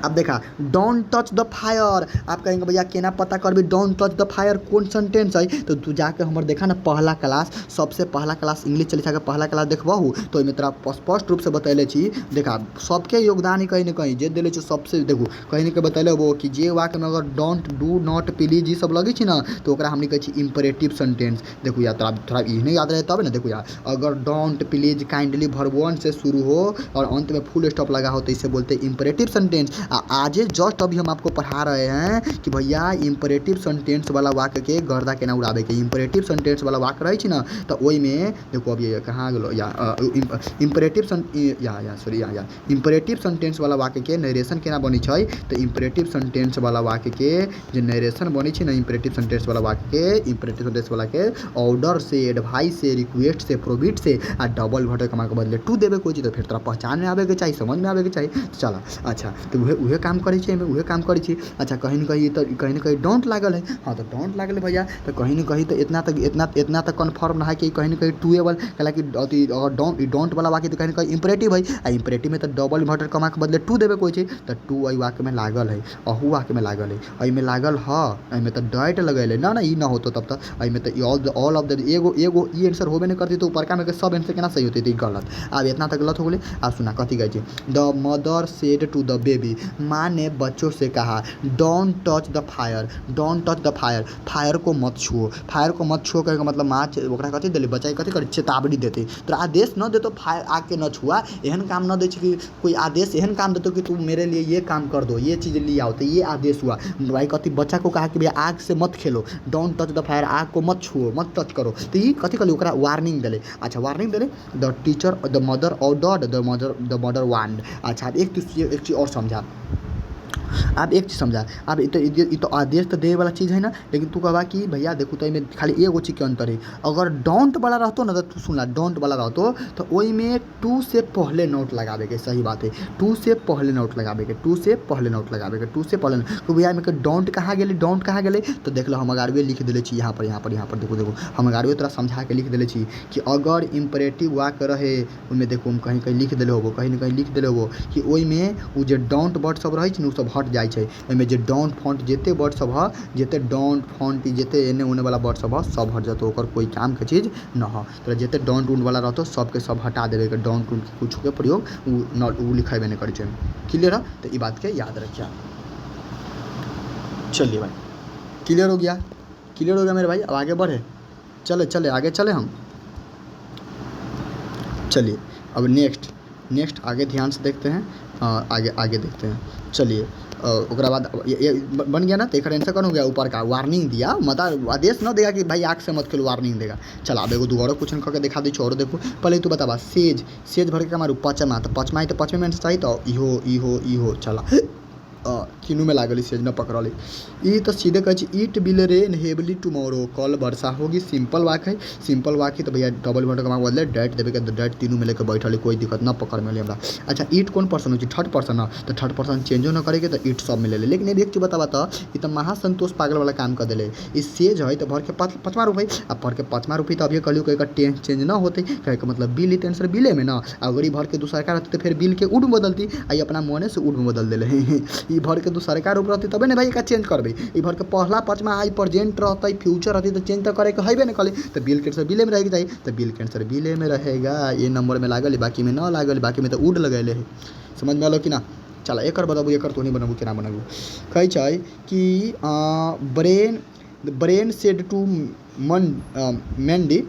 अब देखा डोंट टच द फायर आप कहेंगे भैया केना पता करबी डोंट टच द फायर कौन सेंटेंस है तो तू जाके हमारे देखा ना पहला क्लास सबसे पहला क्लास इंग्लिश चली के पहला क्लास देखबहू तो ओहिमे तोरा स्पष्ट रूप से बतैले छी देखा सबके योगदान ही कहीं ना कहीं जे दिले सबसे देखू कहीं ना बतैले वो कि जे वाक्य में अगर डोंट डू नॉट प्लीज ये सब लगे ना तो ओकरा हमनी कहे इंपरेटिव सेंटेंस देखू यार थोड़ा इन्हें याद रहे तब ना देखू यार अगर डोंट प्लीज काइंडली वर्ब 1 से शुरू हो और अंत में फुल स्टॉप लगा हो तो इसे बोलते हैं इंपरेटिव सेंटेंस आज जस्ट अभी हम आपको पढ़ा रहे हैं कि भैया इंपरेटिव सेंटेंस वाला वाक्य के गर्दा केना उड़ाबे के इंपरेटिव सेंटेंस वाला वाक्य रही ना तो ओई में देखो अभी कहाँ गलो या इंपरेटिव सेंटेंस वाला वाक्य के नरेशन केना बनी छै तो इंपरेटिव सेंटेंस वाला वाक्य के जो नरेशन बनी छै ना इंपरेटिव सेंटेंस वाला के ऑर्डर से एडवाइस से रिक्वेस्ट से प्रोविट से आ डबल भटे कमा के बदले टू देवे कोई चीज तो फिर तोरा पहचान में आवे के चाहिए समझ में आवे के चाहिए चला अच्छा तो उहे काम करे छी, एमे उहे काम करे छी। अच्छा कहीं न कहीं डोंट लागल है। हाँ तो डोंट लागल है भैया, तो कहीं न कहीं तो इतना तक कन्फर्म ना है कि कहीं न कहीं टूएबल, हालांकि अथी अगर डोंट वाला वाक्य तो कहीं न कहीं इंपरेटिव है, आ इंपरेटिव में तो डबल इन्वर्टेड कमा के बदले टू देवे कोई चीज, तो टू अई वाक्य में लागल है, अहू वाक्य में लागल है, एमे लागल ह, एमे तो डैट लगल ना ना ई ना होतो तब तक एमे तो ऑल ऑफ द एगो एगो ई आंसर होबे नहीं करती, तो ऊपर में के सब आंसर केना सही होती थी, गलत। अब इतना तक गलत हो गए। आप सुना कथी कहे छी, the mother said to the baby, माँ ने बच्चों से कहा don't touch the fire, don't touch the fire, fire को मत छुओ, फायर को मत छुओ कहे मतलब माँ ओकरा कथी देली, बच्चा कथी करे चेतावनी देते, तो आदेश न दे तो फायर आके न छुआ, एहन काम न दे कि कोई आदेश एहन काम देते कि तू मेरे लिए ये काम कर दो, ये चीज़ ले आओ, तो ये आदेश हुआ। भाई कथी बच्चा को कहा कि भैया आग से मत खेलो, डोंट टच द फायर, आग को मत छुओ, मत टच करो, तो ये कथी कली ओकरा वार्निंग दिले। अच्छा वार्निंग दिले, the teacher the mother ordered, the mother warned. अच्छा एक चीज़ और समझा, आप एक चीज़ समझा, आप ये तो आदेश तो दे वाला चीज़ है ना, लेकिन तू कहबा कि भैया देखो तो में खाली एगो चीज़ के अंतर है, अगर डोंट वाला रहतो ना तो तू सुनला डोंट वाला रहतो तो वही में टू से पहले नोट लगावे के, सही बात है, टू से पहले नोट लगावे के, टू से पहले नोट लगावे के, टू से पहले। तो भैया में डोंट कहाँ गेले, डोंट कहाँ गेले, तो देख लो हम अगारवे लिख दिले छी, यहाँ पर देखो हम अगारवे तोरा समझा के लिख दिले छी कि अगर इंपरेटिव वाक्य रहे उनमें देखो हम कहीं कहीं लिख दिले होबो, कहीं न कहीं लिख दिले होबो कि ओई में उ जे डोंट वर्ड सब रहे छै न उ सब हट जाए छै, एमे जे डोंट फॉन्ट जेते वर्ड सब ह, जेते डोंट फॉन्ट जेते एने ओने वाला वर्ड सब ह सब हट जातो, ओकर कोई काम के चीज़ न ह, तो जेते डोंट उंट वाला रहतो सब के सब हटा देवे के, डोंट उंट कुछ के प्रयोग उ लिखेबे नहीं करे छै। क्लियर है, तो ये बात के याद रखिए। चलिए भाई क्लियर हो गया, क्लियर हो गया मेरे भाई, अब आगे बढ़े, चले आगे चले हम, चलिए अब नेक्स्ट आगे ध्यान से देखते हैं, आगे देखते हैं। चलिए ओकरा बाद ये बन गया ना, तो एक आंसर कौन हो गया, ऊपर का वार्निंग दिया, मतलब आदेश न देगा कि भाई आग से मत खेलो, वार्निंग देगा। चल अब एगो दूगो क्वेश्चन करके दिखा दी छोड़, देखो पहले तू बतावा सेज भर के हमारे पचमा, तो पचमा तो पचमे में चाहिए, तो इहो चला तीनों में लागल सेज न पकड़ल, ई तो सीधे कहे it will rain heavily tomorrow, कल वर्षा होगी, सिंपल वाक्य है, सिंपल वाक्य तो भैया डबल वर्ड का बदले डेट देवे के, डेट तीनों में लेकर बैठल, कोई दिक्कत ना पकड़ में ले हमरा। अच्छा ईट कौन पर्सन हो, थर्ड पर्सन है, तो थर्ड पर्सन चेंजो ना करेंगे तो ईट सब में ले ले, लेकिन एक चीज बता ये तो महासंतोष पागल वाला काम कर दिले, इस सेज है तो भर के 5 रुपये, अब भर के 5 रुपये तो अभी कहलियो कि टेंस चेंज ना होते, कहे का मतलब बिल इतना आंसर बिले में ना, अगर ये भर के दूसरा का रहती तो फिर बिल के उड में बदलती, आई अपना मोने से उड में बदल दिले, ई भर के दूसरा का रूप रहती तबे ना भाई का चेंज करबे, ई भर के पहला 5मा आई प्रेजेंट रहता फ्यूचर रहती तो चेंज तो करे के हइबे ना करे, तो बिल के आंसर बिले में रहेगी चाहिए, तो बिल के आंसर बिले में रहेगा, ये नंबर में लागल, बाकी में ना लागल, बाकी में तो उड लगेले है, समझ में आलो कि ना। चल एक बताबू, एक तो नहीं बनाबू, केना बनाबू, कहे छै कि Brian said to Mandy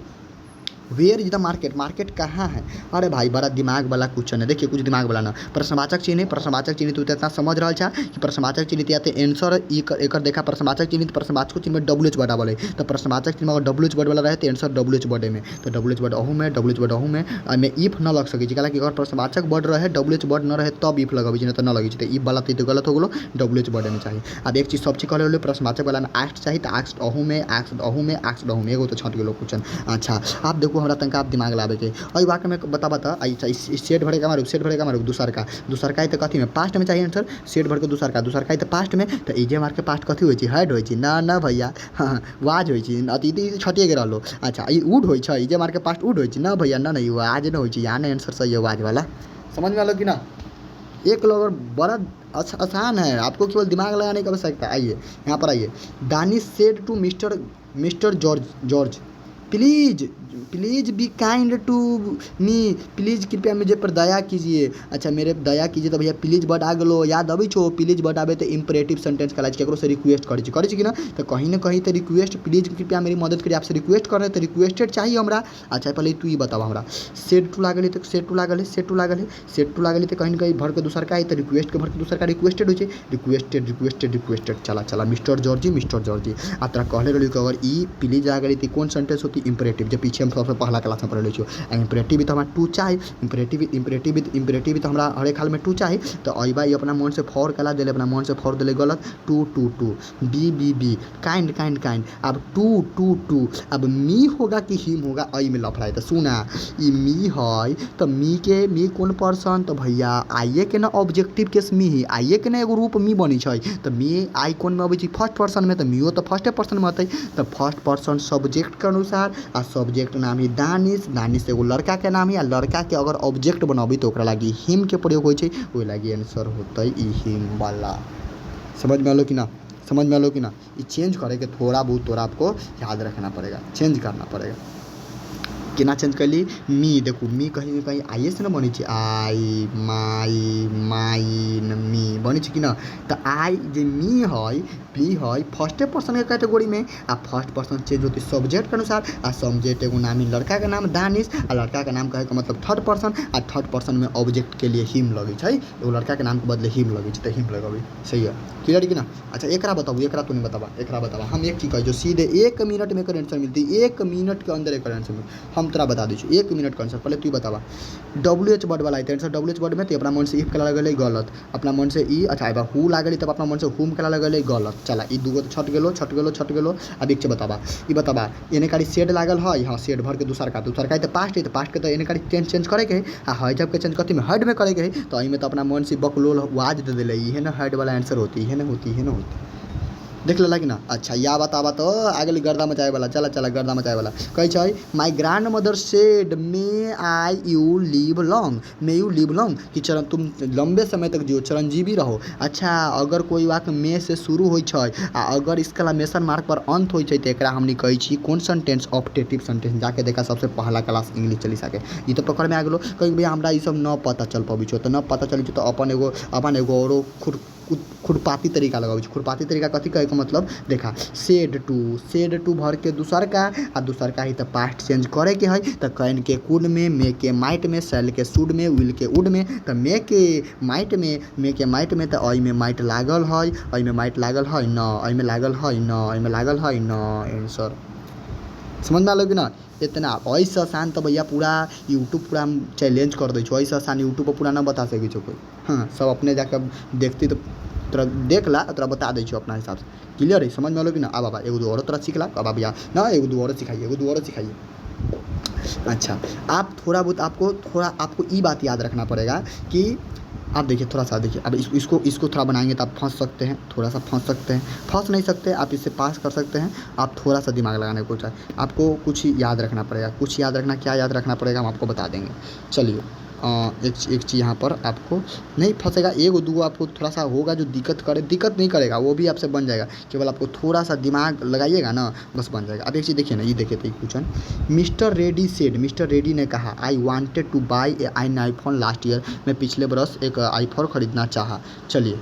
where is the market, market कहाँ है। अरे भाई बड़ा दिमाग वाला क्वेश्चन है, देखिए कुछ दिमाग वाला ना, प्रश्नवाचक चिन्ह तू इतना समझ रहा है कि प्रश्नवाचक चिन्ह या आंसर एक देखा, प्रश्नवाचक चिन्ह तो प्रश्नवाचक चिन्ह में WH वर्ड आवल है, तो प्रश्नवाचक चिन्ह अगर WH वर्ड वाला रहे तो आंसर WH वर्ड में, तो WH वर्ड अहू में, WH वर्ड अहू में इफ न लग सके, कि अगर प्रश्नवाचक वर्ड रहे WH वर्ड न रहे तब इफ लगेगी, नहीं तो न लगे, तो इफ वाला तो गलत हो गलो, WH वर्ड में चाहिए। अब एक चीज़ सब चीज़ कहले प्रश्नवाचक वाला में आस्ट चाहिए, तो आस्ट अहू में, आस्ट अहू में, आस्ट अहू में, एगो तो छट गलो क्वेश्चन। अच्छा आप देखो हमरा तनका आप दिमाग लावे के, और वाक्य में बता अच्छा सेट भरे का मारू, सेट भरे का मारू, दूसर का तो कथी में पास्ट में चाहिए आंसर, सेट भर के दूसर का तो पास्ट में, तो इजे मार के पास्ट कथी होई छै, हेड होई छै ना भैया, हाँ वाज होई छै, अति छटिए के रहलो। अच्छा ई उड होई छै, इजे मार के पास्ट उड होई छै ना भैया, ना नहीं वाज न होई छै, यहाँ आंसर सही है वाज वाला, समझ में आलो कि ना। एक लोग बड़ा आसान है, आपको केवल दिमाग लगाने की आवश्यकता। आइए यहाँ पर आइए, Danish said to mister George please be kind to me, please कृपया मुझे पर दया कीजिए। अच्छा मेरे दया कीजिए, तो भैया प्लीज़ बट आ गलो, याद अभी छो, प्लीज़ बट आवे तो इंपरेटिव सेंटेंस कहला छै, केकरो से रिक्वेस्ट करे छी कि ना, तो कहीं ना कहीं तो रिक्वेस्ट, प्लीज़ कृपया मेरी मदद करिए, आपसे रिक्वेस्ट कर रहे तो रिक्वेस्टेड चाहिए हमरा। अच्छा पहले तू ही बतावा हमरा, सेट टू लागल है तो सेट टू लागल है तो कहीं ना कहीं भर के दूसर का है, तो रिक्वेस्ट के भर के दूसर का रिक्वेस्टेड हो, रिक्वेस्टेड चला मिस्टर जॉर्जी। आप तरह कहले रही कि अगर ई प्लीज आ गई थी कौन सेंटेंस होती, इंपरेटिव, जब पीछे हम सबसे पहला क्लास में पढ़ छो। इम्परेटिव भी तो हमारा टू चाहिए, इम्परेटिव तो हमारा हर एक हाल में टू चाहिए। तो अइबा अपना मन से फॉर कला दिले, अपना मन से फॉर दिले गलत, to to to, be kind kind kind. अब टू टू टू, अब मी होगा कि हिम होगा, अई में लफड़ा है। तो सुना ई मी है तो मी कौन पर्सन, तो भैया आइए के ना ऑब्जेक्टिव केस मी ही, आइए के ना एगो रूप मी बनी छै। तो मी आई कौन में अबै छै, फर्स्ट पर्सन में। तो मियो तो फर्स्टे पर्सन में आते। तो फर्स्ट पर्सन सब्जेक्ट के अनुसार आ सब्जेक्ट नाम ही दानिश, दानिश एगो लड़का के नाम है। आ लड़का के अगर ऑब्जेक्ट बनबी तो ओकरा लागी हिम के प्रयोग होइ छै, ओहि लागी आंसर होतै ई हिम वाला। समझ में आलो कि ना, समझ में आलो कि ना। ये चेंज करे के थोड़ा बहुत तोरा आपको याद रखना पड़ेगा, चेंज करना पड़ेगा। केना चेंज कैली, मी देखू मी कहीं ना कहीं आइए से ना बनी छै, आई माई माइन मी बनी छै कि ना। तो आई जे मी है पी है फर्स्टे पर्सन के कैटेगरी में, आ फर्स्ट पर्सन चेंज होती सब्जेक्ट के अनुसार। आ सब्जेक्ट एगो नाम ही लड़का के नाम दानिश, आ लड़का के नाम कहे का मतलब थर्ड पर्सन। आ थर्ड पर्सन में ऑब्जेक्ट के लिए हिम लगे छै, एगो लड़का के नाम के बदले हिम लगे छै, तो हिम लगेबी। सही है, क्लियर कि ना। अच्छा एकरा बताबू, एकरा तू नहीं बताबा, एकरा बताबा। हम एक चीज कही जो सीधे 1 मिनट में एकर आंसर मिलती, 1 मिनट के अंदर एकर आंसर मिलती। हम तोरा बता दी 1 मिनट का आंसर। पहले तू बतावा WH वर्ड वाला है आंसर, WH वर्ड में तो अपना मन से इफ कला लगल गलत, अपना मन से ई अच्छा है हु लागल तब अपना मन से हुम कला लगल गलत। चला ई दूगो छट गेलो। अब एक बताबा ई बताबा एने कारी शेड लागल है, हाँ शेड भर के दूसर का तो पास्ट है, तो पास्ट के तो एने कारी चेंज करे के है। आ है जब के चेंज कथी में हेड में करे के है, तो में तो अपना मन से बकलोल वाज दे दिले, ये ना हेड वाला आंसर होती है ना, होती देख लेला कि ना। अच्छा या बतावा तो आगे गर्दा मचाए वाला, चला गर्दा मचाए वाला कहे छै my grand mother said may I you live long, may you live long कि तुम लंबे समय तक जियो, चिरंजीवी रहो। अच्छा अगर कोई वाक्य मे से शुरू होइ छै आ अगर एक्सक्लेमेशन मार्क पर अंत होइ छै तो एकरा हमनी कहै छी कोन सेंटेंस, ऑप्टेटिव सेंटेंस। जाके देखा सबसे पहला क्लास इंग्लिश चली सके, ये तो पकड़ में आ गेलो। कहीं भैया हमरा ई सब न पता चल पाबी छो, तो न पता चली तो अपन एगो औरो खुरपाती तरीका लगाबै छै। खुरपाती तरीका कथी कहे के मतलब देखा सेड टू भर के दूसर का, आ दूसर का ही तो पास्ट चेंज करे के है। तो कैन के कुड में, मे के माइट में, सेल के सुड में, विल के उड में। तो मे के माइट में तो अई में माइट लागल है, अई में माइट लागल है न, अई में लागल है न, अई में लागल है न, आंसर समझ में आलो कि ना। इतना ऐसे आसान तो भैया पूरा यूट्यूब पूरा हम चैलेंज कर दै छो, ऐसे आसान यूट्यूब पर पूरा ना बता सकै छो कोई। हाँ सब अपने जाकर देखती तो तोरा देख ला, तोरा बता दै छो अपना हिसाब से। क्लियर है, समझ में आलो कि ना। अब बाबा एगो दो और तोरा सीख ला, अब भैया ना एगो दो और सिखाइए। अच्छा आप थोड़ा बहुत आपको ये बात याद रखना पड़ेगा कि आप देखिए थोड़ा सा देखिए, अब इसको थोड़ा बनाएंगे तो आप फंस सकते हैं, थोड़ा सा फंस सकते हैं, फंस नहीं सकते आप इससे पास कर सकते हैं। आप थोड़ा सा दिमाग लगाने को चाहे, आपको कुछ याद रखना पड़ेगा, कुछ याद रखना, क्या याद रखना पड़ेगा हम आपको बता देंगे। चलिए एक चीज़ यहाँ पर आपको नहीं फंसेगा, एगो दूगो आपको थोड़ा सा होगा जो दिक्कत नहीं करेगा, वो भी आपसे बन जाएगा। केवल आपको थोड़ा सा दिमाग लगाइएगा ना, बस बन जाएगा। अब एक चीज़ देखिए ना, ये देखिए तो क्वेश्चन, मिस्टर रेडी ने कहा I wanted two by an iPhone last year, मैं पिछले बरस एक आईफोन खरीदना चाहा। चलिए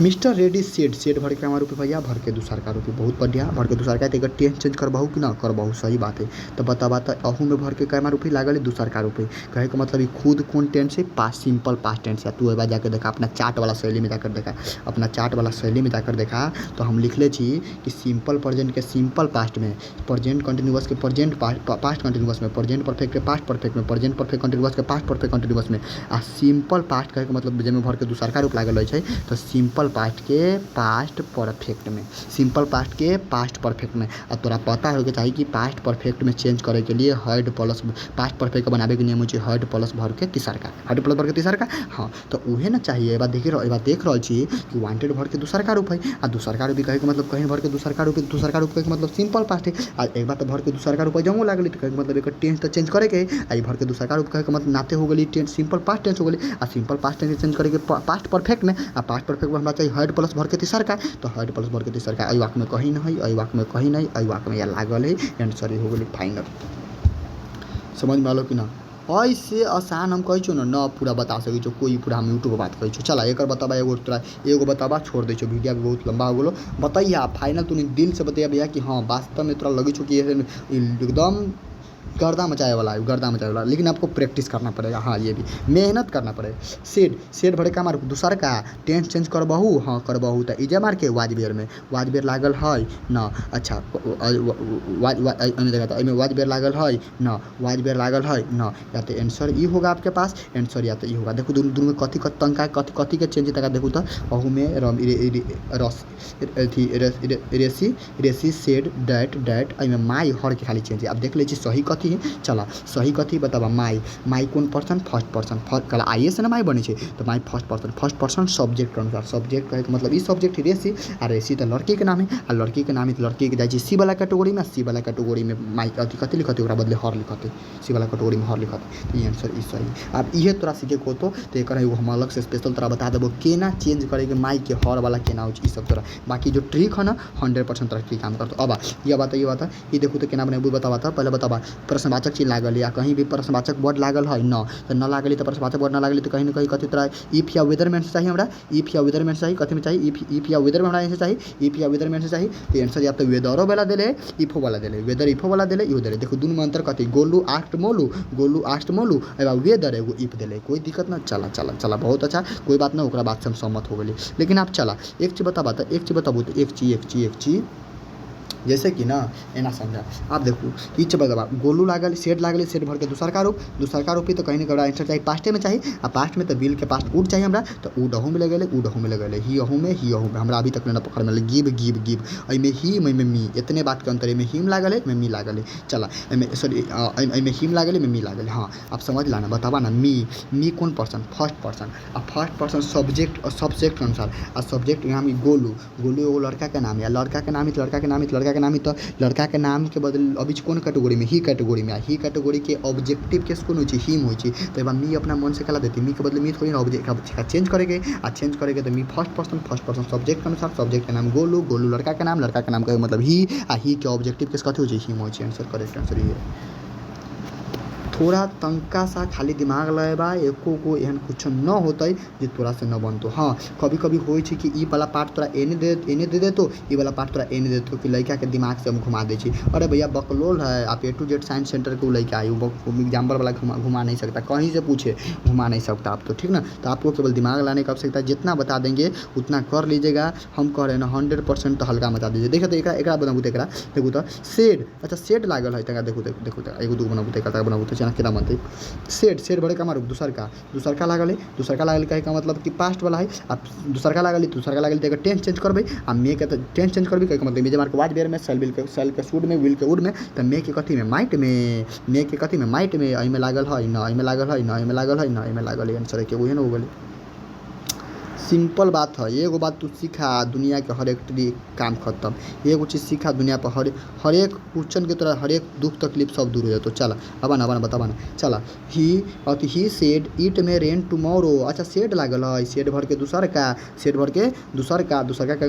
मिस्टर रेडी सेड भर के हमारे रूपये भैया, भर के दूसर का रूपये, बहुत बढ़िया। भर के दूसर का तो टेंस चेंज करबहू कि ना करबहू, सही बात है। तो बताबा तो अहू में भर के कैमा रूपये लागल है, दूसर का रूपये कहे का मतलब खुद कौन टेंस है, पास्ट सिंपल पास्ट टेंस है। तू एक बार जाकर देखा अपना चार्ट वाला शैली में जाकर देखा, अपना चार्ट वाला शैली में जाकर देखा तो हम लिखले छी कि सिंपल प्रेजेंट के सिंपल पास्ट में, प्रेजेंट कंटिन्यूअस के प्रेजेंट पास्ट कंटिन्यूअस में, प्रेजेंट परफेक्ट के पास्ट परफेक्ट में, प्रेजेंट परफेक्ट कंटिन्यूअस के पास्ट परफेक्ट कंटिन्यूअस में। आ सिंपल पास्ट कहे का मतलब जेमे भर के दूसर का रूप लागल रहे, तो सिंपल पास्ट के पास्ट परफेक्ट में, सिंपल पास्ट के पास्ट परफेक्ट में। अब तोरा पता होगा चाहिए कि पास्ट परफेक्ट में चेंज करे के लिए हेड प्लस पास्ट परफेक्ट बनावे के नियम हो हेड प्लस भर के तीसर का, हेड प्लस भर के तीसर का। हाँ तो उहे ना चाहिए। एक बार देख रहा छी कि वांटेड भर के दूसर का रूप है, आ दूसर का रूप कहे के मतलब कहीं भर के दूसर का रूप कहे के मतलब सिंपल पास्ट है। आ एक बार तो भर के दूसर का रूप जमो लागल तो कहे के मतलब एक टेंस तो चेंज करे के, आ भर के दूसर का रूप कहे के मतलब नाते हो गई टेंस सिंपल पास्ट टेंस हो गई। आ सिंपल पास्ट टेंस चेंज करे के पास्ट परफेक्ट में, आ पास्ट परफेक्ट में हमरा चाहिए हेड प्लस भर के तीसर का। तो हेड प्लस भर के तीसर का अई वाक्य में कहीं नहीं, अई वाक्य में कहीं नहीं, अई वाक्य में या लागल है, आंसर हो गई फाइनल। समझ में आलो कि ना। ऐसे आसान हम कहे ना पूरा बता सके छो, कोई पूरा हम यूट्यूब पर बात करे छो। चला एक बताबा एगो बताबा छोड़ दे छो, वीडियो भी बहुत लंबा हो गलो। बताइए फाइनल तूने दिल से बताइए भैया कि हाँ वास्तव में तोरा लगे छो कि एकदम गर्दा मचाए वाला है, गर्दा मचाए वाला, लेकिन आपको प्रैक्टिस करना पड़ेगा। हाँ ये भी मेहनत करना पड़ेगा। सेड सेड भरे का मार दूसर का टेंस चेंज करबहू, हाँ करबहू तो इजे मार के वाज बेर में वाज बेर लागल है न। अच्छा देखा था वाज बेर लागल है न, वाज बेर लागल है न, या तो आंसर ई होगा आपके पास, आंसर या तो ई होगा। देखो दोनों में कथी तंका कथी के चेंज तक देखो तो अहू में रस अथी रेसी रेसी सेड डैट डैट में माई हर के खाली चेंज है। अब देख लीजिए सही कथी है। चला सही कथी बताबा माई माई कौन पर्सन फर्स्ट पर्सन कल आइए से ना माई बनी है तो माई फर्स्ट पर्सन सब्जेक्ट के अनुसार सब्जेक्ट कहे मतलब ई सब्जेक्ट रेसी आ रेसी तो लड़की के नाम है आ लड़की के नाम है तो लड़की के जाए सी वाला कैटेगरी में, सी वाला कैटेगरी में माई अथी कथी लिखते बदले हर लिखते, सी वाला कैटेगरी में हर लिखते तो ये आंसर ई सही। अब ये तोरा सीखे को तो एक हम अलग से स्पेशल तोरा बता देबो केना चेंज करे के माई के हर वाला केना हो सब तोरा। बाकी जो ट्रिक है ना 100% तोरा ट्रिक काम करतो। अब ये बात ये देखो तो केना बने बतावा था पहले बतावा। प्रश्नवाचक चिन्ह लागल या कहीं भी प्रश्नवाचक वर्ड लागल है न तो न लागली तो प्रश्नवाचक वर्ड न लागली तो कहीं ना कहीं कथी तोरा इफ या विदर में चाहिए हमरा, इफ या विदर में चाहिए कथी में चाहिए इफ या विदर में हमरा आंसर चाहिए, इफ या विदर में आंसर चाहिए तो आंसर या तो वेदरो वाला देले इफो वाला देले, वेदर इफो वाला देले इहो देले। देखो दोनों में अंतर कथी गोलू आस्ट मोलू एवं वेदर एगो इफ देले, कोई दिक्कत ना। चला चला चला बहुत अच्छा, कोई बात ना, ओकरा बात से हम सहमत हो गए। लेकिन आप चला एक चीज़ बताबा तो एक चीज़ बताबू तो एक चीज़ जैसे कि ना एना समझा। आप देखो ई चीज बताबा गोलू लागल सेट भर के दूसर का रूप तो कहीं ना आंसर चाहिए पास्टे में चाहिए आ पास्ट में तो बिल के पास्ट उड चाहिए हमरा तो उड अहू में लगेले उड अहू में लगेले ही अहू में हमरा अभी तक ना पकड़ में गिव अइमे ही में मी इतने बात के अंतर में हिम लागल है में मी लागल है। चला सॉरी अइमे हिम लागल है में मी लागल है। हाँ आप समझ लाना बताबा ना मी कौन पर्सन फर्स्ट पर्सन आ फर्स्ट पर्सन सब्जेक्ट के अनुसार आ सब्जेक्ट यहाँ गोलू एगो लड़का के नाम है, लड़का के नाम है तो लड़का के नाम के बदल अभी कौन कैटेगरी में ही कैटेगरी के ऑब्जेक्टिव केस कौन हो हिम हो तो मी अपना मन से कला देती मी के बदले मी थोड़ी ना ऑब्जेक्ट चेंज करेंगे तो मी फर्स्ट पर्सन सब्जेक्ट के अनुसार सब्जेक्ट के नाम गोलू लड़का के नाम का मतलब ही के ऑब्जेक्टिव केस कथी हो हिम हो आंसर करेक्ट आंसर ये। थोड़ा तंका सा खाली दिमाग लगेबा एको गो एहन कुछ न होते जो तोरा से न बनतो। हाँ कभी कभी हो कि ई वाला पार्ट तोरा एने दे देतो ई वाला पार्ट तोरा एने देतो कि लड़का के दिमाग से हम घुमा दे छी। अरे भैया बकलोल है आप A to Z science centre के लड़का है वो एग्जाम्पल वाला घुमा नहीं सकता, कहीं से पूछे घुमा नहीं सकता आप तो ठीक ना। तो आपको केवल दिमाग लाने का आवश्यकता है, जितना बता देंगे उतना कर लीजिएगा। हम कह रहे हैं ना 100% तो हल्का बता दीजिए। देखो तो एक बनाबू देखो तो सेड अच्छा सेड लागल है तक देखो एगो दू बनाबू तो केना बनते सेड भरे का मारू दूसर का लागल कहे का मतलब कि पास्ट वाला है। आप दूसर का लागल तो टेंस चेंज करबे आ मे के तो टेंस चेंज करबे कहे का मतलब मेजे मार के वाज बेर में सेल के सूड में विल के उड में तो मे के कथी में माइट में अइमे लागल है न अइमे लागल है आंसर के वही न हो गेल। सिंपल बात है, एगो बात तू सीखा दुनिया के हर एक काम खत्म। एगो चीज़ सीखा दुनिया पर हर एक क्वेश्चन के तरह हर एक दुख तकलीफ सब दूर हो जाए। तो चला अब बताबा ना चला ही सेड इट में रेन टुमारो। अच्छा सेड लागल है सेड भर के दूसर का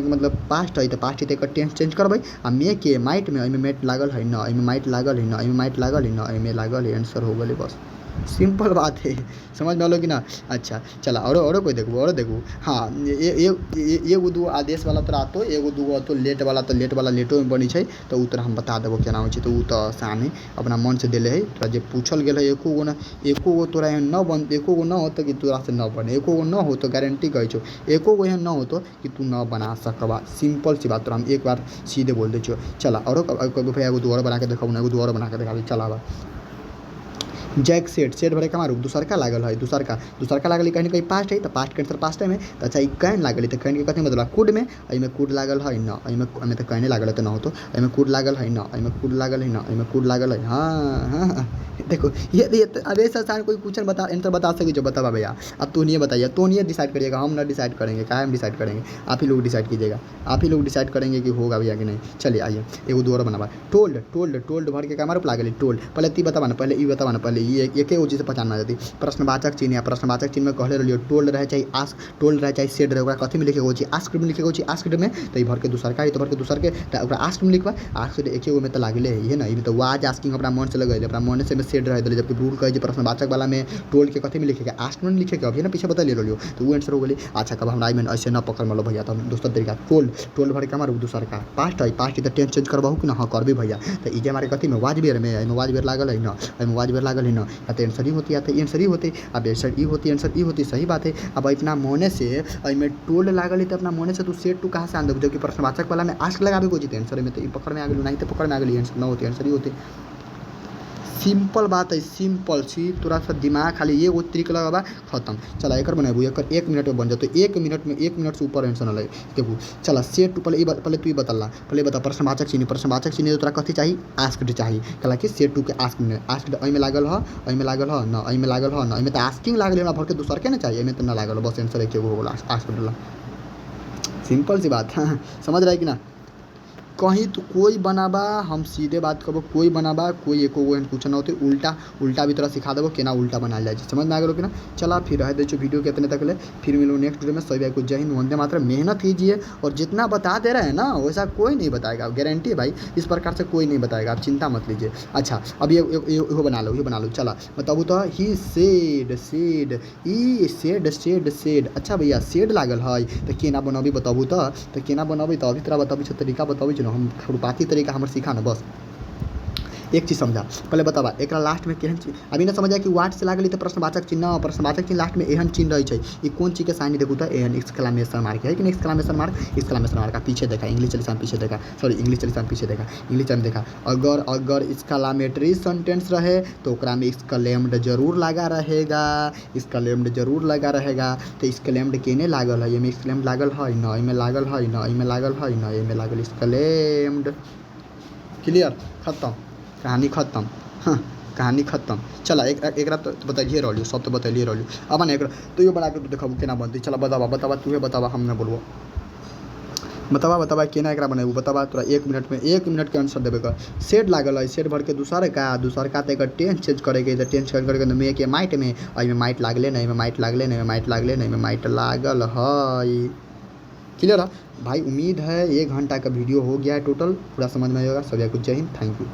मतलब पास्ट है तो पास्ट है तो टेंस चेंज करबे आ मे के माइट में अइमे मेट लागल है न अइमे माइट लागल है आंसर हो गए बस। सिंपल बात है समझ में आलो कि ना। अच्छा चला और कोई देखो हाँ एगो दूगो आदेश वाला तोरा आतो एगो दूगो आतो लेट वाला लेटो में बनी है तो उ तोरा हम बता देबो केना हो तो उ तो आसान है अपना मन से दिले है तोरा जे पूछल गेल है एको गो तोरा एहन न बन एको गो न होतो कि तोरा से न बने एको गो न हो तो गारंटी कहै छो एको गो एहन न होतो कि तू न बना सकबा। सिंपल सी बात तोरा हम एक बार सीधे बोल दे छो। चला और भैया एगो दूगो बना के देखाबू ना एगो दूगो बना के देखाबी चलावा। जैक सेट भरे का मारू दूसर का लागल है दूसर का लागल कहीं कहीं पास्ट है तो पास्ट के आंसर पास्ट में तो अच्छा कैन लागल तो कैन के कथी मतलब कुड में अइमे कुड लागल है न अइमे तो कैने लागल है तो न हो तो अइमे कुड लागल है न अइमे कुड लागल है हाँ देखो ये अरे आसान कोई क्वेश्चन बता आंसर बता सके जो बता भैया। अब तो नहीं बताइए तो नहीं डिसाइड करिएगा हम ना डिसाइड करेंगे क्या हम डिसाइड करेंगे आप ही लोग डिसाइड कीजिएगा आप ही लोग डिसाइड करेंगे कि होगा भैया कि नहीं। चलिए आइए एगो दो और बनावा टोल्ड भर के कैमरा लागल टोल्ड पहले ती बतावा ना पहले ई बतावा ना पहले ये एक चीज़ से पहचान में जाती प्रश्नवाचक चिन्ह या प्रश्नवाचक चिन्ह में कहले रहिए टोल्ड रहे चाहे आस्क टोल्ड रहे चाहे सेड रहे ओकरा कथी में लिखे हो आस्क में लिखे हो आस्क में तो भर के दूसर का तो भर के दूसर के आस्क में लिखवा आस्क एक में तो लागले है ना तो वाज आस्किंग अपना मन से लगे अपना मन से सेड रह दिले, जबकि भूल कहे प्रश्नवाचक वाला में टोल के कथी में लिखेगा आस्क में लिखेगा, अभी ना पीछे बता ले लो तो वो आंसर हो गई। अच्छा कब हमरा में ऐसे ना पकड़ में लो भैया, तो दोसर तरीका टोल भर के हमारे दूसर का पास्ट है, पास्ट तो टेंस चेंज करबहू कि ना, हाँ करबे भैया। तो इजे हमारे कथी में वाज बेर में वाज बेर लागल है ना, वाज बेर लागल है ना, या तो आंसर ही होती या तो आंसर ही होते, अब आंसर ही होती आंसर ही होती, सही बात है। अब इतना मोने से में टोल लागल है तो अपना मोने से तू सेट टू कहाँ से आन दो, जबकि प्रश्नवाचक वाला में आस्क लगावे को जीते आंसर में, तो पकड़ में आ गई, नहीं तो पकड़ में आ गई आंसर ना होती आंसर ही होती। सिंपल बात है, सिंपल सी, थोड़ा सा दिमाग खाली ये वो तरीका लगा बा खत्म। चला एक बनाबू एक 1 मिनट में बन जाते, 1 मिनट से ऊपर आंसर लगे देखू। चला सेट टू पहले तू ही बतला, पहले बता प्रश्नवाचक चिन्ह तो तोरा कथी चाहिए आस्क्ड चाहिए, कला कि सेट टू के आस्क्ड में लागल है, में लागल है ना, में लागल है ना, में तो आस्किंग लागल है भर के दूसर के ना चाहिए, में तो ना लागल, बस आंसर एक हो गया आस्क्ड। सिंपल सी बात है, समझ रहा है कि ना। कहीं तो कोई बनाबा, हम सीधे बात करबो, कोई बनाबा कोई एको कुछ ना होते, उल्टा भी तोरा सिखा देबो केना उल्टा बनाल जाए, समझ में आ गलो कि ना। चला फिर रह दे वीडियो के इतने तक ले, फिर मिलो नेक्स्ट वीडियो में। सभी भाई को जय हिंद, वंदे मातरम। मेहनत कीजिए, और जितना बता दे रहे हैं ना वैसा कोई नहीं बताएगा, गारंटी है भाई, इस प्रकार से कोई नहीं बताएगा, आप चिंता मत लीजिए। अच्छा अब ये बना लो, चला बताबू तो ही सेड ई सेड। अच्छा भैया सेड लागल है तो केना बनबी बताबू तो केना बनबी, तो अभी तोरा बताबी तरीका बताबी, हम खुरपाती तरीका हमारे सीखा ना, बस एक चीज़ समझा। पहले बतावा एक लास्ट में केहन चीज, अभी ना समझा कि वाट से लागल तो प्रश्नवाचक चिन्ह लास्ट में एहन चिन्ह रही है, ये कौन चीज़ के साइन देखू तो एहन एक्सक्लेमेशन मार्क है कि नहीं, एक्सक्लेमेशन मार्क का पीछे देखा, इंग्लिश चली पीछे देखा, इंग्लिश चली देखा। अगर एक्सक्लेमेटरी सेंटेंस रहे तो ओकरा में एक्सक्लेम्ड जरूर लगा रहेगा, तो एक्सक्लेम्ड केने लागल है, एमे एक्सक्लेम्ड लागल है ना, एमे लागल है ना, एमे लागल एक्सक्लेम्ड। क्लियर, खत्म, कहानी खत्म। हाँ कहानी खत्म। चला एक तो बताइए रहो, सब तो बताइए रहो, अब ना एक तो ये बना के तो देखा केना बनती। चला बतावा तूहे बतावा, हम ना बोलबो, बतावा केना एकरा बनाबू, बतावा तोरा 1 मिनट के आंसर देवे का। सेट लागल है, सेट भर के दूसर का तो एक टेंस चेंज करे, टेंस चेंज करके में के माइट में, में माइट लागले नहीं, में माइट लागले नहीं, में माइट लागले नहीं, में माइट लागल है। क्लियर है भाई, उम्मीद है 1 घंटा का वीडियो हो गया है टोटल, पूरा समझ में आएगा। सभी को जय हिंद, थैंक यू।